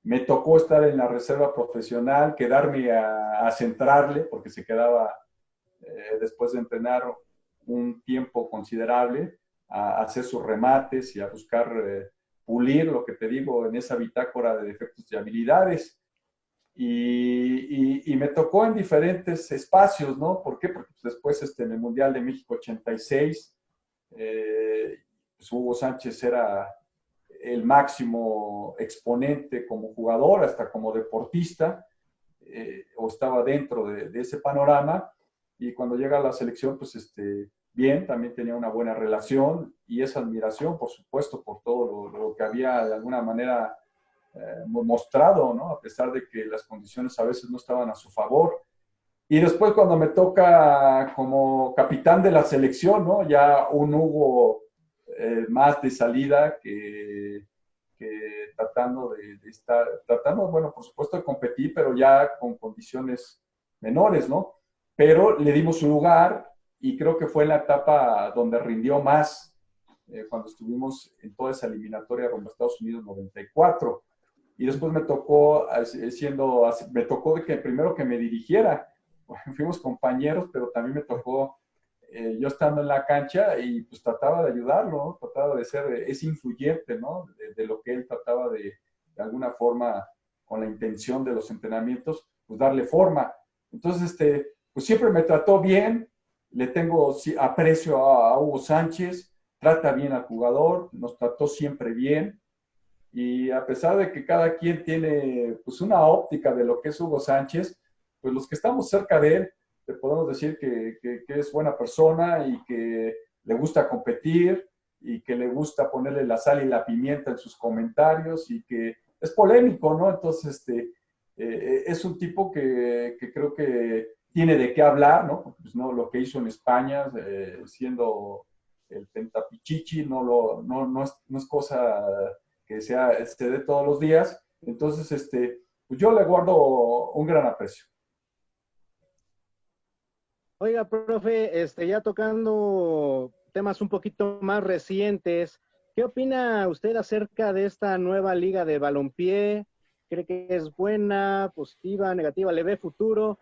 Me tocó estar en la reserva profesional, quedarme a centrarle, porque se quedaba después de entrenar un tiempo considerable a hacer sus remates y a buscar pulir lo que te digo en esa bitácora de defectos y habilidades. Y me tocó en diferentes espacios, ¿no? ¿Por qué? Porque pues, después en el Mundial de México 86, pues Hugo Sánchez era el máximo exponente como jugador, hasta como deportista, o estaba dentro de ese panorama, y cuando llega a la selección, pues bien, también tenía una buena relación y esa admiración, por supuesto, por todo lo que había de alguna manera mostrado, ¿no? A pesar de que las condiciones a veces no estaban a su favor. Y después cuando me toca como capitán de la selección, ¿no? Ya un Hugo más de salida que tratando bueno, por supuesto de competir, pero ya con condiciones menores, ¿no? Pero le dimos su lugar y creo que fue en la etapa donde rindió más cuando estuvimos en toda esa eliminatoria rumbo a Estados Unidos 94. Y después me tocó de que primero que me dirigiera. Fuimos compañeros, pero también me tocó yo estando en la cancha y pues trataba de ayudarlo, ¿no? Trataba de ser ese influyente, ¿no? De lo que él trataba de alguna forma, con la intención de los entrenamientos, pues darle forma. Entonces, pues siempre me trató bien, le tengo aprecio a Hugo Sánchez, trata bien al jugador, nos trató siempre bien. Y a pesar de que cada quien tiene pues una óptica de lo que es Hugo Sánchez, pues los que estamos cerca de él, te podemos decir que es buena persona y que le gusta competir y que le gusta ponerle la sal y la pimienta en sus comentarios y que es polémico, ¿no? Entonces, es un tipo que creo que tiene de qué hablar, ¿no? Porque, pues, no, lo que hizo en España, siendo el pentapichichi, no es cosa que se dé todos los días. Entonces, pues yo le guardo un gran aprecio. Oiga, profe, ya tocando temas un poquito más recientes, ¿qué opina usted acerca de esta nueva liga de balompié? ¿Cree que es buena, positiva, negativa? ¿Le ve futuro?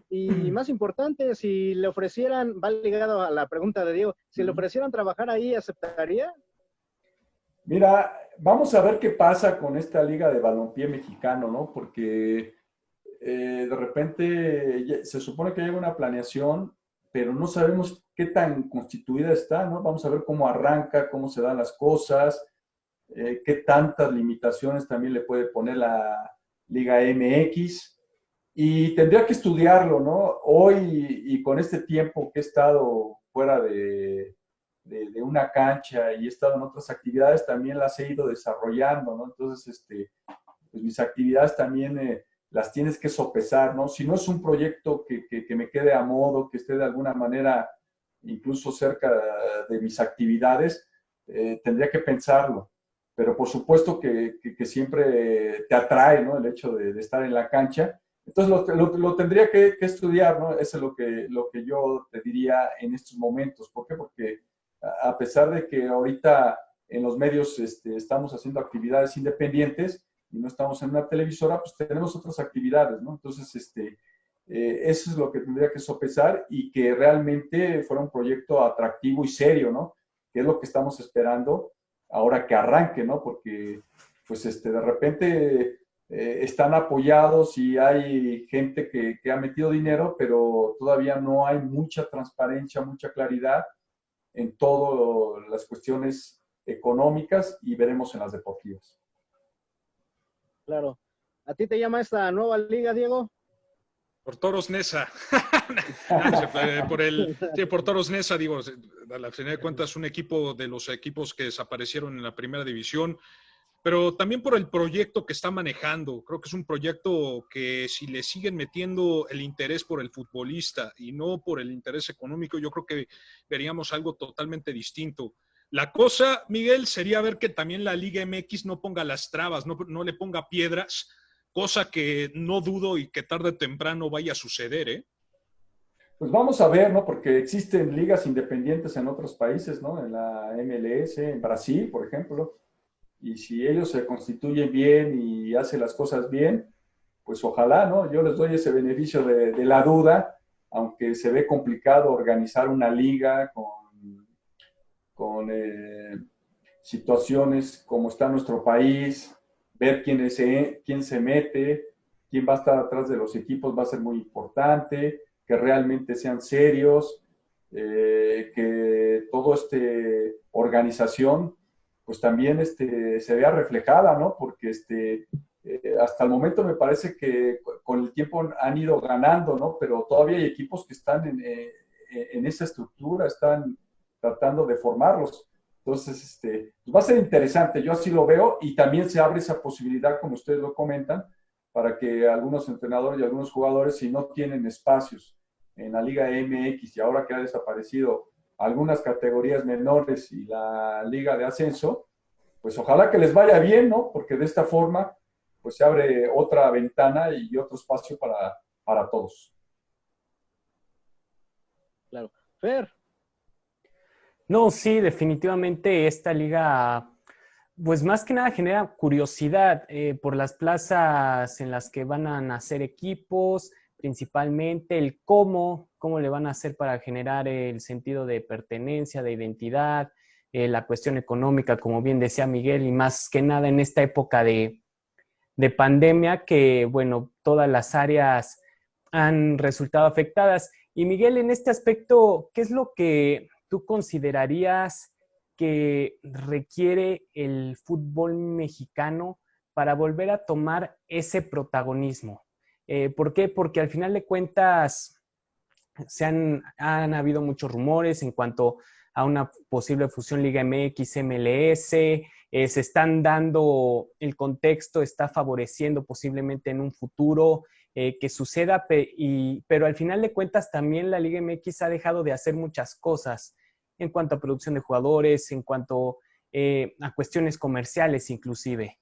Y más importante, si le ofrecieran, va ligado a la pregunta de Diego, si le ofrecieran trabajar ahí, ¿aceptaría? Mira, vamos a ver qué pasa con esta liga de balompié mexicano, ¿no? Porque de repente se supone que hay una planeación, pero no sabemos qué tan constituida está, ¿no? Vamos a ver cómo arranca, cómo se dan las cosas, qué tantas limitaciones también le puede poner la Liga MX. Y tendría que estudiarlo, ¿no? Hoy y con este tiempo que he estado fuera de una cancha y he estado en otras actividades, también las he ido desarrollando, ¿no? Entonces, pues mis actividades también las tienes que sopesar, ¿no? Si no es un proyecto que me quede a modo, que esté de alguna manera incluso cerca de mis actividades, tendría que pensarlo. Pero por supuesto que siempre te atrae, ¿no? El hecho de estar en la cancha. Entonces lo tendría que estudiar, ¿no? Eso es lo que yo te diría en estos momentos. ¿Por qué? Porque a pesar de que ahorita en los medios estamos haciendo actividades independientes, y no estamos en una televisora, pues tenemos otras actividades, ¿no? Entonces, eso es lo que tendría que sopesar y que realmente fuera un proyecto atractivo y serio, ¿no? Que es lo que estamos esperando ahora que arranque, ¿no? Porque, pues, de repente están apoyados y hay gente que ha metido dinero, pero todavía no hay mucha transparencia, mucha claridad en todas las cuestiones económicas y veremos en las deportivas. Claro. ¿A ti te llama esta nueva liga, Diego? Por Toros Neza. Por Toros Neza, digo, a la final de cuentas, un equipo de los equipos que desaparecieron en la primera división, pero también por el proyecto que está manejando. Creo que es un proyecto que si le siguen metiendo el interés por el futbolista y no por el interés económico, yo creo que veríamos algo totalmente distinto. La cosa, Miguel, sería ver que también la Liga MX no ponga las trabas, no le ponga piedras, cosa que no dudo y que tarde o temprano vaya a suceder, ¿eh? Pues vamos a ver, ¿no? Porque existen ligas independientes en otros países, ¿no? En la MLS, en Brasil, por ejemplo. Y si ellos se constituyen bien y hacen las cosas bien, pues ojalá, ¿no? Yo les doy ese beneficio de la duda, aunque se ve complicado organizar una liga con situaciones como está nuestro país, ver quién se mete, quién va a estar atrás de los equipos va a ser muy importante, que realmente sean serios, que toda esta organización pues también se vea reflejada, ¿no? Porque hasta el momento me parece que con el tiempo han ido ganando, ¿no? Pero todavía hay equipos que están en esa estructura, están tratando de formarlos. Entonces, pues va a ser interesante, yo así lo veo, y también se abre esa posibilidad, como ustedes lo comentan, para que algunos entrenadores y algunos jugadores, si no tienen espacios en la Liga MX y ahora que ha desaparecido algunas categorías menores y la Liga de Ascenso, pues ojalá que les vaya bien, ¿no? Porque de esta forma, pues se abre otra ventana y otro espacio para todos. Claro. Fer. No, sí, definitivamente esta liga, pues más que nada genera curiosidad por las plazas en las que van a nacer equipos, principalmente el cómo le van a hacer para generar el sentido de pertenencia, de identidad, la cuestión económica, como bien decía Miguel, y más que nada en esta época de pandemia que, bueno, todas las áreas han resultado afectadas. Y Miguel, en este aspecto, ¿qué es lo que tú considerarías que requiere el fútbol mexicano para volver a tomar ese protagonismo? ¿Por qué? Porque al final de cuentas han habido muchos rumores en cuanto a una posible fusión Liga MX, MLS, se están dando, el contexto está favoreciendo posiblemente en un futuro que suceda, pero al final de cuentas también la Liga MX ha dejado de hacer muchas cosas en cuanto a producción de jugadores, en cuanto a cuestiones comerciales inclusive.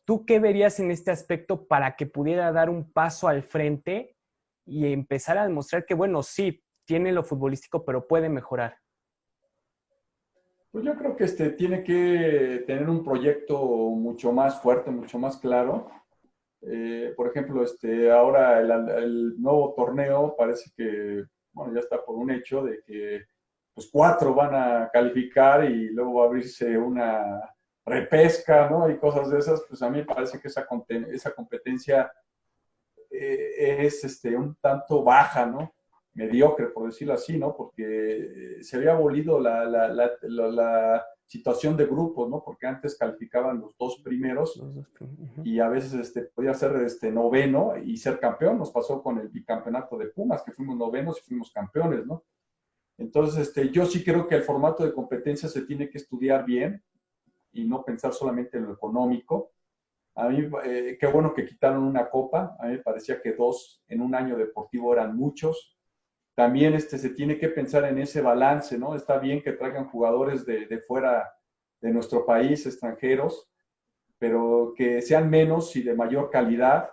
¿Tú qué verías en este aspecto para que pudiera dar un paso al frente y empezar a demostrar que, bueno, sí, tiene lo futbolístico, pero puede mejorar? Pues yo creo que tiene que tener un proyecto mucho más fuerte, mucho más claro. Por ejemplo, ahora el nuevo torneo parece que, bueno, ya está por un hecho de que pues 4 van a calificar y luego va a abrirse una repesca, ¿no? Y cosas de esas, pues a mí me parece que esa competencia es un tanto baja, ¿no? Mediocre, por decirlo así, ¿no? Porque se había abolido la situación de grupos, ¿no? Porque antes calificaban los 2 primeros y a veces podía ser noveno y ser campeón. Nos pasó con el bicampeonato de Pumas, que fuimos novenos y fuimos campeones, ¿no? Entonces, yo sí creo que el formato de competencia se tiene que estudiar bien y no pensar solamente en lo económico. A mí, qué bueno que quitaron una copa. A mí me parecía que 2 en un año deportivo eran muchos. También se tiene que pensar en ese balance, ¿no? Está bien que traigan jugadores de fuera de nuestro país, extranjeros, pero que sean menos y de mayor calidad,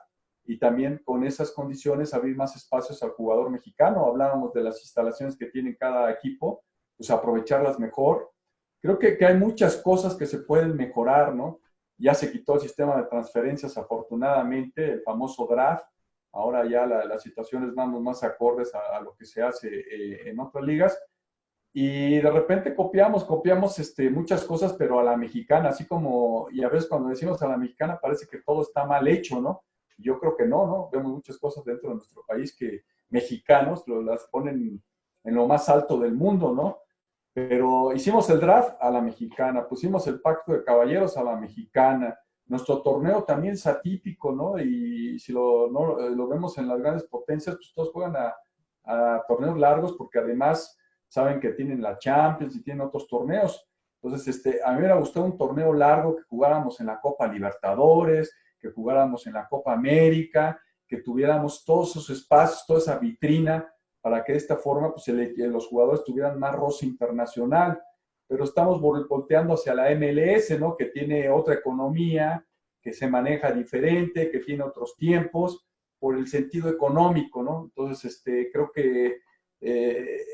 y también con esas condiciones abrir más espacios al jugador mexicano. Hablábamos de las instalaciones que tiene cada equipo, pues aprovecharlas mejor. Creo que hay muchas cosas que se pueden mejorar, ¿no? Ya se quitó el sistema de transferencias, afortunadamente, el famoso draft. Ahora ya las situaciones van más acordes a lo que se hace en otras ligas. Y de repente copiamos muchas cosas, pero a la mexicana, así como, y a veces cuando decimos a la mexicana parece que todo está mal hecho, ¿no? Yo creo que no. Vemos muchas cosas dentro de nuestro país que mexicanos las ponen en lo más alto del mundo, ¿no? Pero hicimos el draft a la mexicana, pusimos el pacto de caballeros a la mexicana. Nuestro torneo también es atípico, ¿no? Y si lo vemos en las grandes potencias, pues todos juegan a torneos largos porque además saben que tienen la Champions y tienen otros torneos. Entonces, a mí me hubiera gustado un torneo largo, que jugáramos en la Copa Libertadores, que jugáramos en la Copa América, que tuviéramos todos esos espacios, toda esa vitrina, para que de esta forma pues, los jugadores tuvieran más roce internacional. Pero estamos volteando hacia la MLS, ¿no? Que tiene otra economía, que se maneja diferente, que tiene otros tiempos, por el sentido económico, ¿no? Entonces, creo que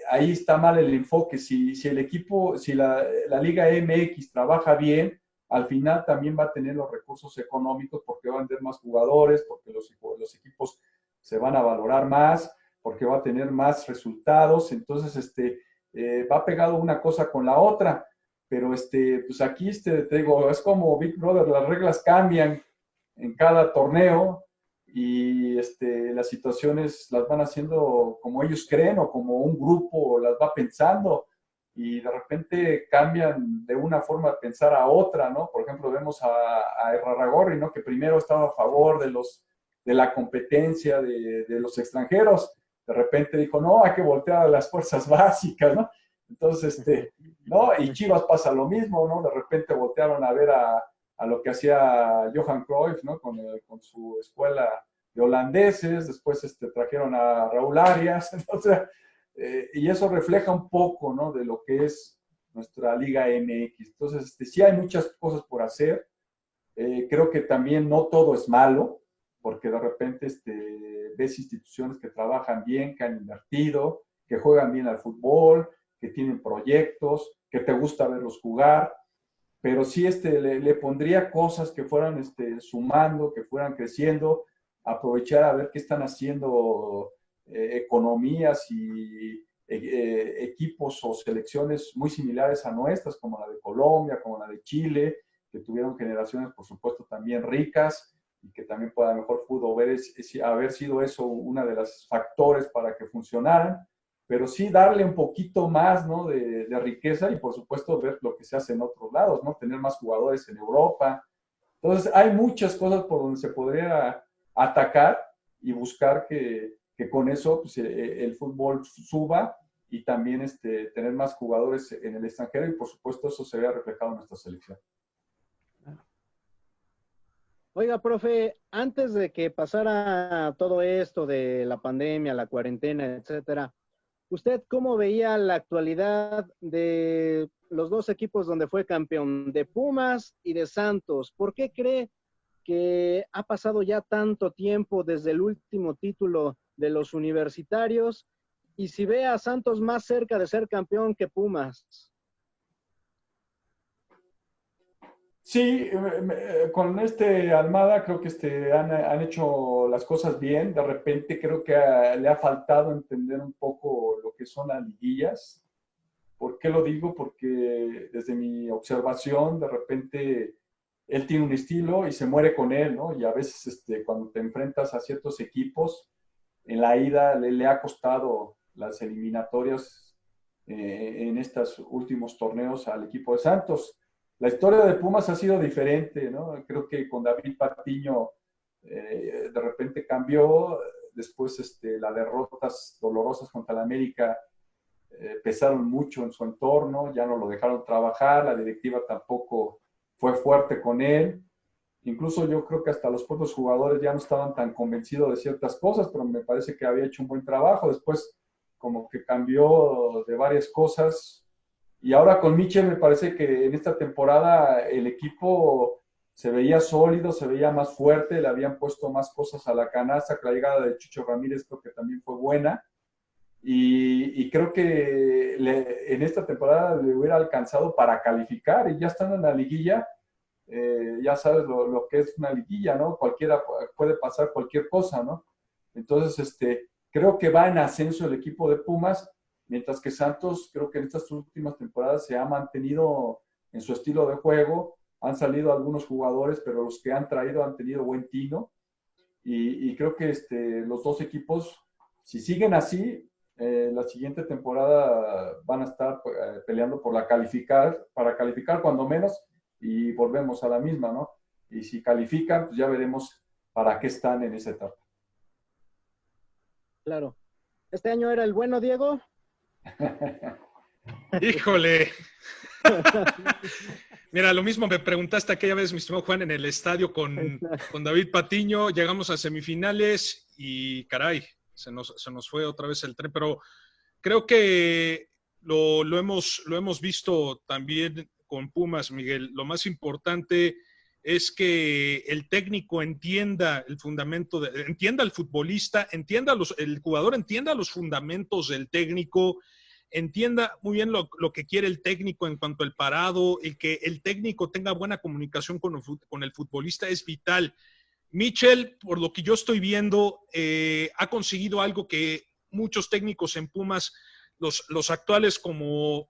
ahí está mal el enfoque. Si el equipo, si la Liga MX trabaja bien, al final también va a tener los recursos económicos porque va a vender más jugadores, porque los equipos se van a valorar más, porque va a tener más resultados. Entonces, va pegado una cosa con la otra. Pero pues aquí te digo, es como Big Brother, las reglas cambian en cada torneo y las situaciones las van haciendo como ellos creen o como un grupo las va pensando y de repente cambian de una forma de pensar a otra, ¿no? Por ejemplo, vemos a Erraragorri, ¿no? Que primero estaba a favor de la competencia de los extranjeros, de repente dijo, no, hay que voltear a las fuerzas básicas, ¿no? Entonces, ¿no? Y Chivas pasa lo mismo, ¿no? De repente voltearon a ver a lo que hacía Johan Cruyff, ¿no? Con su escuela de holandeses, después trajeron a Raúl Arias, entonces, y eso refleja un poco, ¿no? De lo que es nuestra Liga MX. Entonces, sí hay muchas cosas por hacer. Creo que también no todo es malo, porque de repente ves instituciones que trabajan bien, que han invertido, que juegan bien al fútbol, que tienen proyectos, que te gusta verlos jugar, pero sí le pondría cosas que fueran sumando, que fueran creciendo, aprovechar a ver qué están haciendo economías y equipos o selecciones muy similares a nuestras, como la de Colombia, como la de Chile, que tuvieron generaciones, por supuesto, también ricas y que también a lo mejor pudo haber sido eso una de los factores para que funcionaran, pero sí darle un poquito más, ¿no? de riqueza y, por supuesto, ver lo que se hace en otros lados, ¿no? Tener más jugadores en Europa. Entonces, hay muchas cosas por donde se podría atacar y buscar que con eso pues, el fútbol suba y también tener más jugadores en el extranjero y, por supuesto, eso se vea reflejado en nuestra selección. Oiga, profe, antes de que pasara todo esto de la pandemia, la cuarentena, etcétera, ¿usted cómo veía la actualidad de los dos equipos donde fue campeón, de Pumas y de Santos? ¿Por qué cree que ha pasado ya tanto tiempo desde el último título de los universitarios y si ve a Santos más cerca de ser campeón que Pumas? Sí, con Almada creo que han hecho las cosas bien. De repente creo que le ha faltado entender un poco lo que son las liguillas. ¿Por qué lo digo? Porque desde mi observación, de repente él tiene un estilo y se muere con él, ¿no? Y a veces cuando te enfrentas a ciertos equipos, en la ida le ha costado las eliminatorias en estos últimos torneos al equipo de Santos. La historia de Pumas ha sido diferente, ¿no? Creo que con David Patiño de repente cambió, después las derrotas dolorosas contra la América pesaron mucho en su entorno, ya no lo dejaron trabajar, la directiva tampoco fue fuerte con él, incluso yo creo que hasta los propios jugadores ya no estaban tan convencidos de ciertas cosas, pero me parece que había hecho un buen trabajo, después como que cambió de varias cosas. Y ahora con Michel me parece que en esta temporada el equipo se veía sólido, se veía más fuerte, le habían puesto más cosas a la canasta, que la llegada de Chucho Ramírez creo que también fue buena. Y creo que en esta temporada le hubiera alcanzado para calificar y ya estando en la liguilla, ya sabes lo que es una liguilla, ¿no? Cualquiera puede pasar cualquier cosa, ¿no? Entonces, creo que va en ascenso el equipo de Pumas, mientras que Santos, creo que en estas últimas temporadas se ha mantenido en su estilo de juego. Han salido algunos jugadores, pero los que han traído han tenido buen tino. Y creo que los dos equipos, si siguen así, la siguiente temporada van a estar peleando para calificar cuando menos, y volvemos a la misma, ¿no? Y si califican, pues ya veremos para qué están en esa etapa. Claro. ¿Este año era el bueno, Diego? Híjole. Mira, lo mismo me preguntaste aquella vez, mi estimado Juan, en el estadio con David Patiño. Llegamos a semifinales y caray, se nos fue otra vez el tren, pero creo que lo hemos visto también con Pumas, Miguel. Lo más importante es que el técnico entienda el fundamento, entienda al futbolista, el jugador entienda los fundamentos del técnico, entienda muy bien lo que quiere el técnico en cuanto al parado, y que el técnico tenga buena comunicación con el futbolista es vital. Michel, por lo que yo estoy viendo, ha conseguido algo que muchos técnicos en Pumas, los actuales como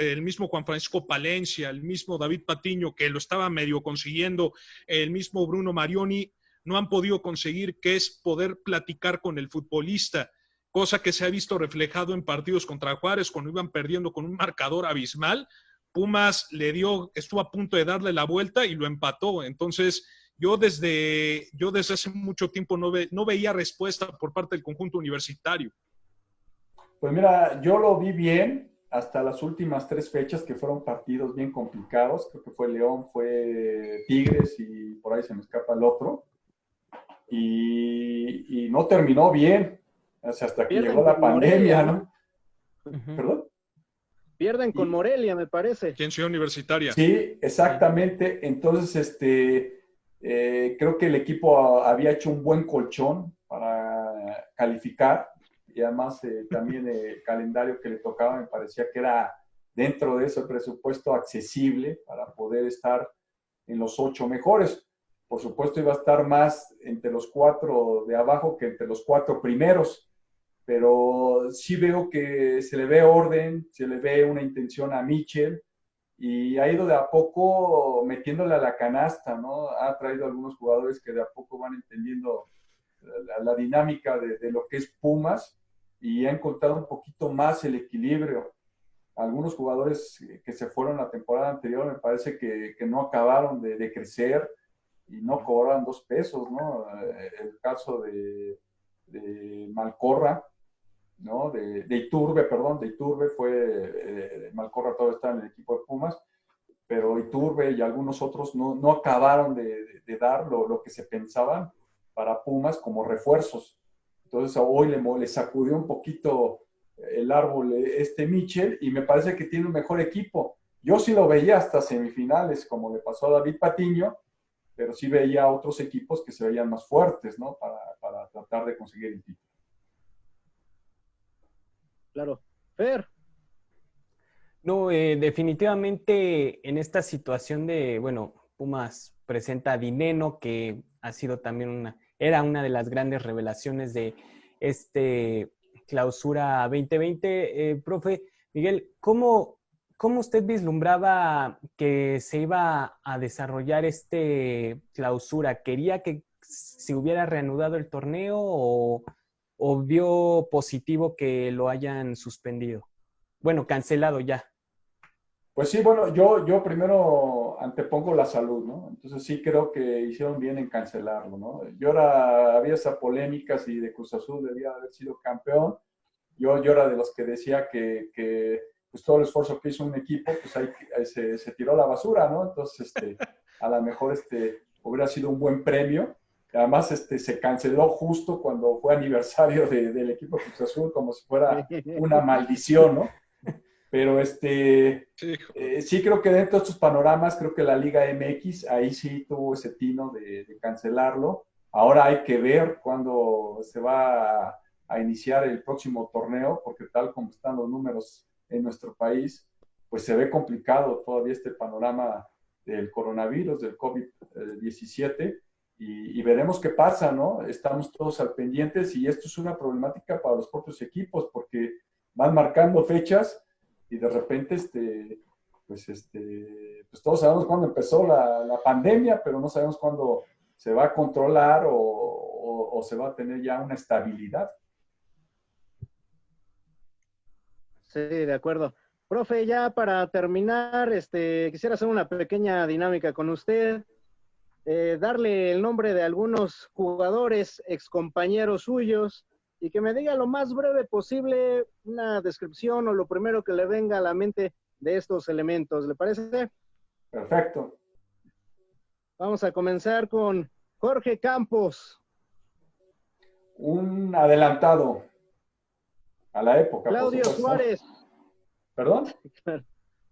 el mismo Juan Francisco Palencia, el mismo David Patiño, que lo estaba medio consiguiendo, el mismo Bruno Marioni, no han podido conseguir, que es poder platicar con el futbolista, cosa que se ha visto reflejado en partidos contra Juárez, cuando iban perdiendo con un marcador abismal. Pumas estuvo a punto de darle la vuelta y lo empató. Entonces, yo desde hace mucho tiempo no veía respuesta por parte del conjunto universitario. Pues mira, yo lo vi bien hasta las últimas 3 fechas, que fueron partidos bien complicados. Creo que fue León, fue Tigres y por ahí se me escapa el otro. Y no terminó bien, o sea, hasta que llegó la pandemia, ¿no? ¿Perdón? Pierden con Morelia, me parece. En Ciudad Universitaria. Sí, exactamente. Entonces, creo que el equipo había hecho un buen colchón para calificar, y además también el calendario que le tocaba me parecía que era dentro de ese presupuesto accesible para poder estar en los 8 mejores. Por supuesto iba a estar más entre los 4 de abajo que entre los 4 primeros, pero sí veo que se le ve orden, se le ve una intención a Michel, y ha ido de a poco metiéndole a la canasta, ¿no? Ha traído algunos jugadores que de a poco van entendiendo la dinámica de lo que es Pumas, y ha encontrado un poquito más el equilibrio. Algunos jugadores que se fueron la temporada anterior me parece que no acabaron de crecer y no cobraban 2 pesos, ¿no? El caso de Malcorra, ¿no? De Iturbe fue, Malcorra todavía está en el equipo de Pumas, pero Iturbe y algunos otros no acabaron de dar lo que se pensaban para Pumas como refuerzos. Entonces hoy le sacudió un poquito el árbol Michel, y me parece que tiene un mejor equipo. Yo sí lo veía hasta semifinales, como le pasó a David Patiño, pero sí veía otros equipos que se veían más fuertes, ¿no? Para tratar de conseguir el título. Claro. Fer. No, definitivamente en esta situación Pumas presenta a Dineno, que ha sido también era una de las grandes revelaciones de clausura 2020. Profe Miguel, ¿cómo usted vislumbraba que se iba a desarrollar clausura? ¿Quería que se hubiera reanudado el torneo o vio positivo que lo hayan suspendido? Bueno, cancelado ya. Pues sí, bueno, yo primero antepongo la salud, ¿no? Entonces sí creo que hicieron bien en cancelarlo, ¿no? Había esa polémica si de Cruz Azul debía haber sido campeón. Yo era de los que decía que pues todo el esfuerzo que hizo un equipo, pues ahí se tiró a la basura, ¿no? Entonces, a lo mejor hubiera sido un buen premio. Además, se canceló justo cuando fue aniversario del equipo Cruz Azul, como si fuera una maldición, ¿no? Pero sí creo que dentro de estos panoramas, creo que la Liga MX ahí sí tuvo ese tino de cancelarlo. Ahora hay que ver cuándo se va a iniciar el próximo torneo, porque tal como están los números en nuestro país, pues se ve complicado todavía este panorama del coronavirus, del COVID-17, y veremos qué pasa, ¿no? Estamos todos al pendientes y esto es una problemática para los propios equipos porque van marcando fechas y de repente, pues todos sabemos cuándo empezó la pandemia, pero no sabemos cuándo se va a controlar o se va a tener ya una estabilidad. Sí, de acuerdo. Profe, ya para terminar, quisiera hacer una pequeña dinámica con usted. Darle el nombre de algunos jugadores, excompañeros suyos, y que me diga lo más breve posible una descripción o lo primero que le venga a la mente de estos elementos. ¿Le parece? Perfecto. Vamos a comenzar con Jorge Campos. Un adelantado a la época. Claudio Suárez. ¿Perdón?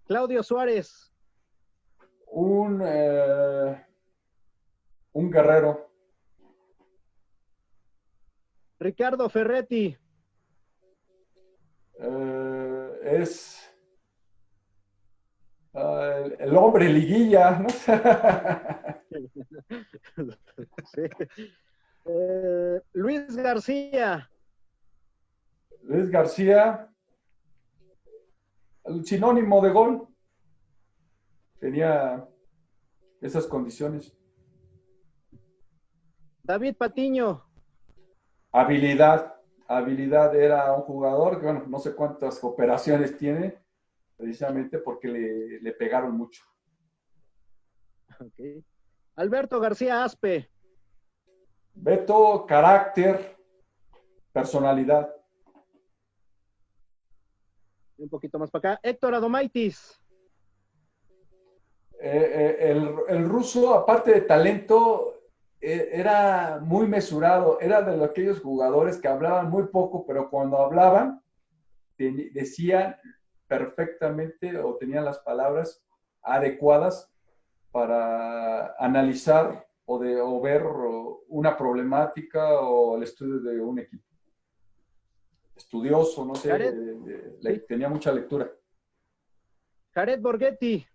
Claudio Suárez. Un guerrero. Ricardo Ferretti. Es el hombre liguilla, ¿no? Sí. Luis García. Luis García, el sinónimo de gol. Tenía esas condiciones. David Patiño. Habilidad, era un jugador que, bueno, no sé cuántas operaciones tiene, precisamente porque le pegaron mucho. Okay. Alberto García Aspe. Beto, carácter, personalidad. Un poquito más para acá. Héctor Adomaitis. El ruso, aparte de talento, era muy mesurado, era de aquellos jugadores que hablaban muy poco, pero cuando hablaban, decían perfectamente o tenían las palabras adecuadas para analizar o ver una problemática o el estudio de un equipo. Estudioso, no sé, sí. Tenía mucha lectura. Jared Borghetti.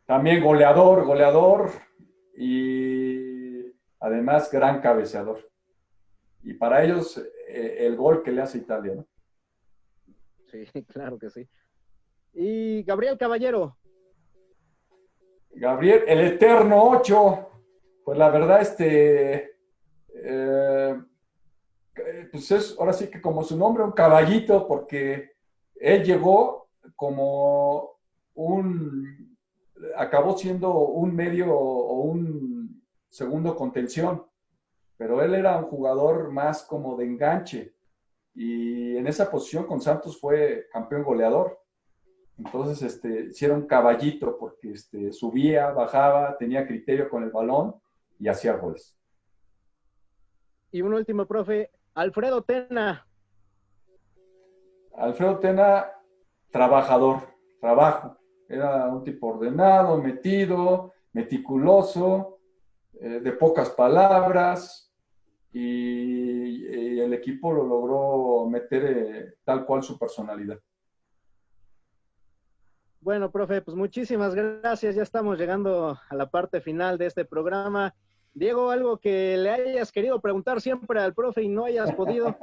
También goleador y además gran cabeceador. Y para ellos el gol que le hace Italia, ¿no? Sí, claro que sí. Y Gabriel Caballero. Gabriel, el eterno 8. Pues la verdad, pues es ahora sí que como su nombre, un caballito, porque él llegó como acabó siendo un medio o un segundo contención, pero él era un jugador más como de enganche y en esa posición con Santos fue campeón goleador. Entonces, sí era un caballito porque subía, bajaba, tenía criterio con el balón y hacía goles. Y un último, profe, Alfredo Tena. Alfredo Tena, trabajo. Era un tipo ordenado, meticuloso, de pocas palabras, y el equipo lo logró meter tal cual su personalidad. Bueno, profe, pues muchísimas gracias. Ya estamos llegando a la parte final de este programa. Diego, algo que le hayas querido preguntar siempre al profe y no hayas podido.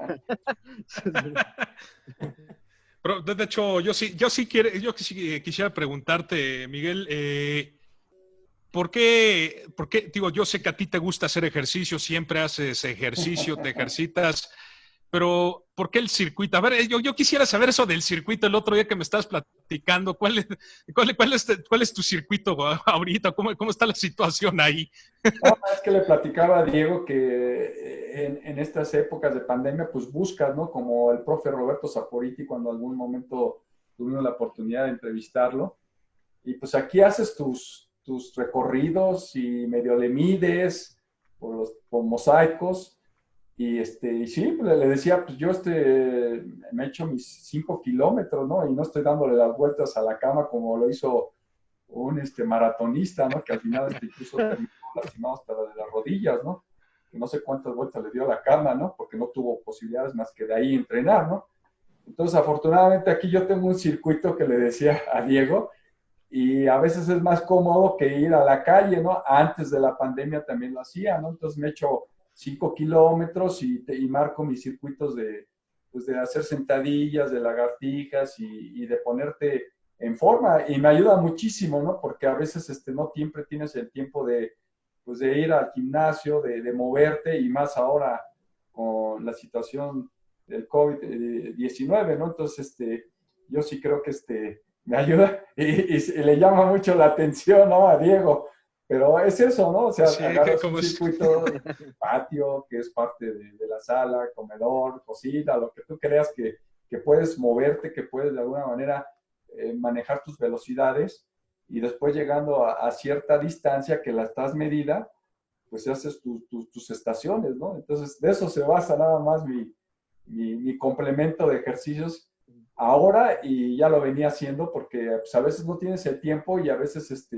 Pero, de hecho, yo sí quisiera preguntarte, Miguel, ¿por qué? Digo, yo sé que a ti te gusta hacer ejercicio, siempre haces ejercicio, te ejercitas, pero ¿por qué el circuito? A ver, yo quisiera saber eso del circuito el otro día que me estabas platicando. ¿Cuál es tu circuito ahorita? ¿Cómo está la situación ahí? No, es que le platicaba a Diego que en estas épocas de pandemia, pues buscas, ¿no? Como el profe Roberto Saporiti, cuando algún momento tuvimos la oportunidad de entrevistarlo. Y pues aquí haces tus recorridos y medio le mides por mosaicos. Y sí, pues le decía, pues yo me he hecho mis 5 kilómetros, ¿no? Y no estoy dándole las vueltas a la cama como lo hizo un maratonista, ¿no? Que al final incluso terminó lastimado hasta de las rodillas, ¿no? Que no sé cuántas vueltas le dio a la cama, ¿no? Porque no tuvo posibilidades más que de ahí entrenar, ¿no? Entonces, afortunadamente aquí yo tengo un circuito que le decía a Diego, y a veces es más cómodo que ir a la calle, ¿no? Antes de la pandemia también lo hacía, ¿no? Entonces me echo 5 kilómetros y marco mis circuitos pues de hacer sentadillas, de lagartijas y de ponerte en forma. Y me ayuda muchísimo, ¿no? Porque a veces no siempre tienes el tiempo pues de ir al gimnasio, de moverte, y más ahora con la situación del COVID-19, ¿no? Entonces, yo sí creo que me ayuda y le llama mucho la atención, ¿no? A Diego. Pero es eso, ¿no? O sea, Sí, agarras un circuito, patio, que es parte de la sala, comedor, cocina, lo que tú creas que puedes moverte, que puedes de alguna manera manejar tus velocidades, y después llegando a cierta distancia que la estás medida, pues haces tus estaciones, ¿no? Entonces, de eso se basa nada más mi complemento de ejercicios ahora, y ya lo venía haciendo porque pues, a veces no tienes el tiempo, y a veces es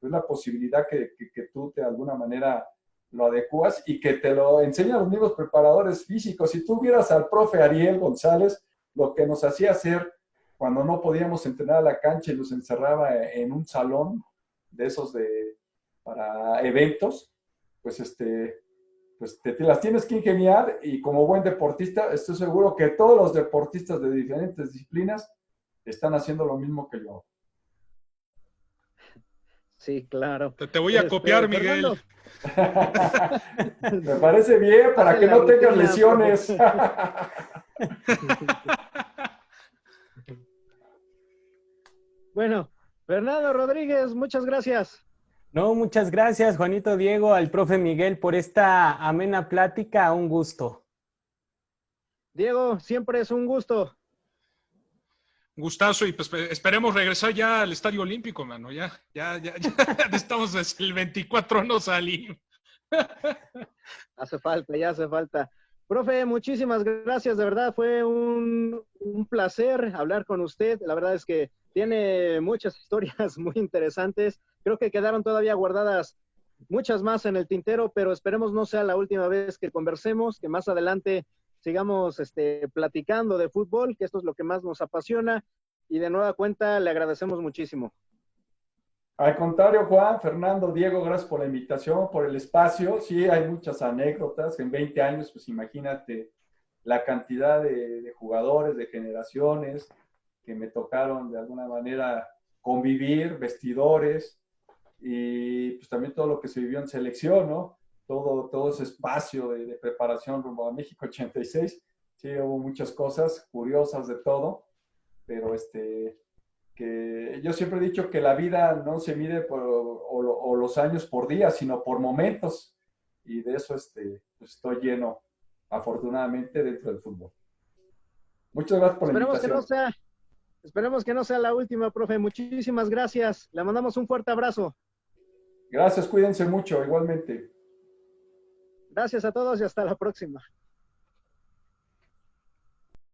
la posibilidad que tú de alguna manera lo adecuas y que te lo enseñan los mismos preparadores físicos. Si tú vieras al profe Ariel González, lo que nos hacía hacer cuando no podíamos entrenar a la cancha y nos encerraba en un salón de esos para eventos, pues pues te las tienes que ingeniar, y como buen deportista estoy seguro que todos los deportistas de diferentes disciplinas están haciendo lo mismo que yo. Sí, claro. Te voy a copiar, Miguel. Me parece bien, para que no tengas lesiones. Bueno, Fernando Rodríguez, muchas gracias. No, muchas gracias, Juanito, Diego, al profe Miguel por esta amena plática. Un gusto. Diego, siempre es un gusto. Gustazo, y pues esperemos regresar ya al Estadio Olímpico, mano. Ya estamos desde el 24, no salimos. Hace falta, ya hace falta. Profe, muchísimas gracias, de verdad fue un placer hablar con usted. La verdad es que tiene muchas historias muy interesantes. Creo que quedaron todavía guardadas muchas más en el tintero, pero esperemos no sea la última vez que conversemos, que más adelante sigamos platicando de fútbol, que esto es lo que más nos apasiona, y de nueva cuenta le agradecemos muchísimo. Al contrario, Juan, Fernando, Diego, gracias por la invitación, por el espacio. Sí, hay muchas anécdotas. En 20 años, pues imagínate la cantidad de jugadores, de generaciones que me tocaron de alguna manera convivir, vestidores, y pues también todo lo que se vivió en selección, ¿no? Todo ese espacio de preparación rumbo a México 86. Sí, hubo muchas cosas curiosas de todo, pero que yo siempre he dicho que la vida no se mide o los años por día, sino por momentos, y de eso pues estoy lleno, afortunadamente, dentro del fútbol. Muchas gracias por la invitación. Esperemos que no sea la última, profe. Muchísimas gracias. Le mandamos un fuerte abrazo. Gracias, cuídense mucho, igualmente. Gracias a todos y hasta la próxima.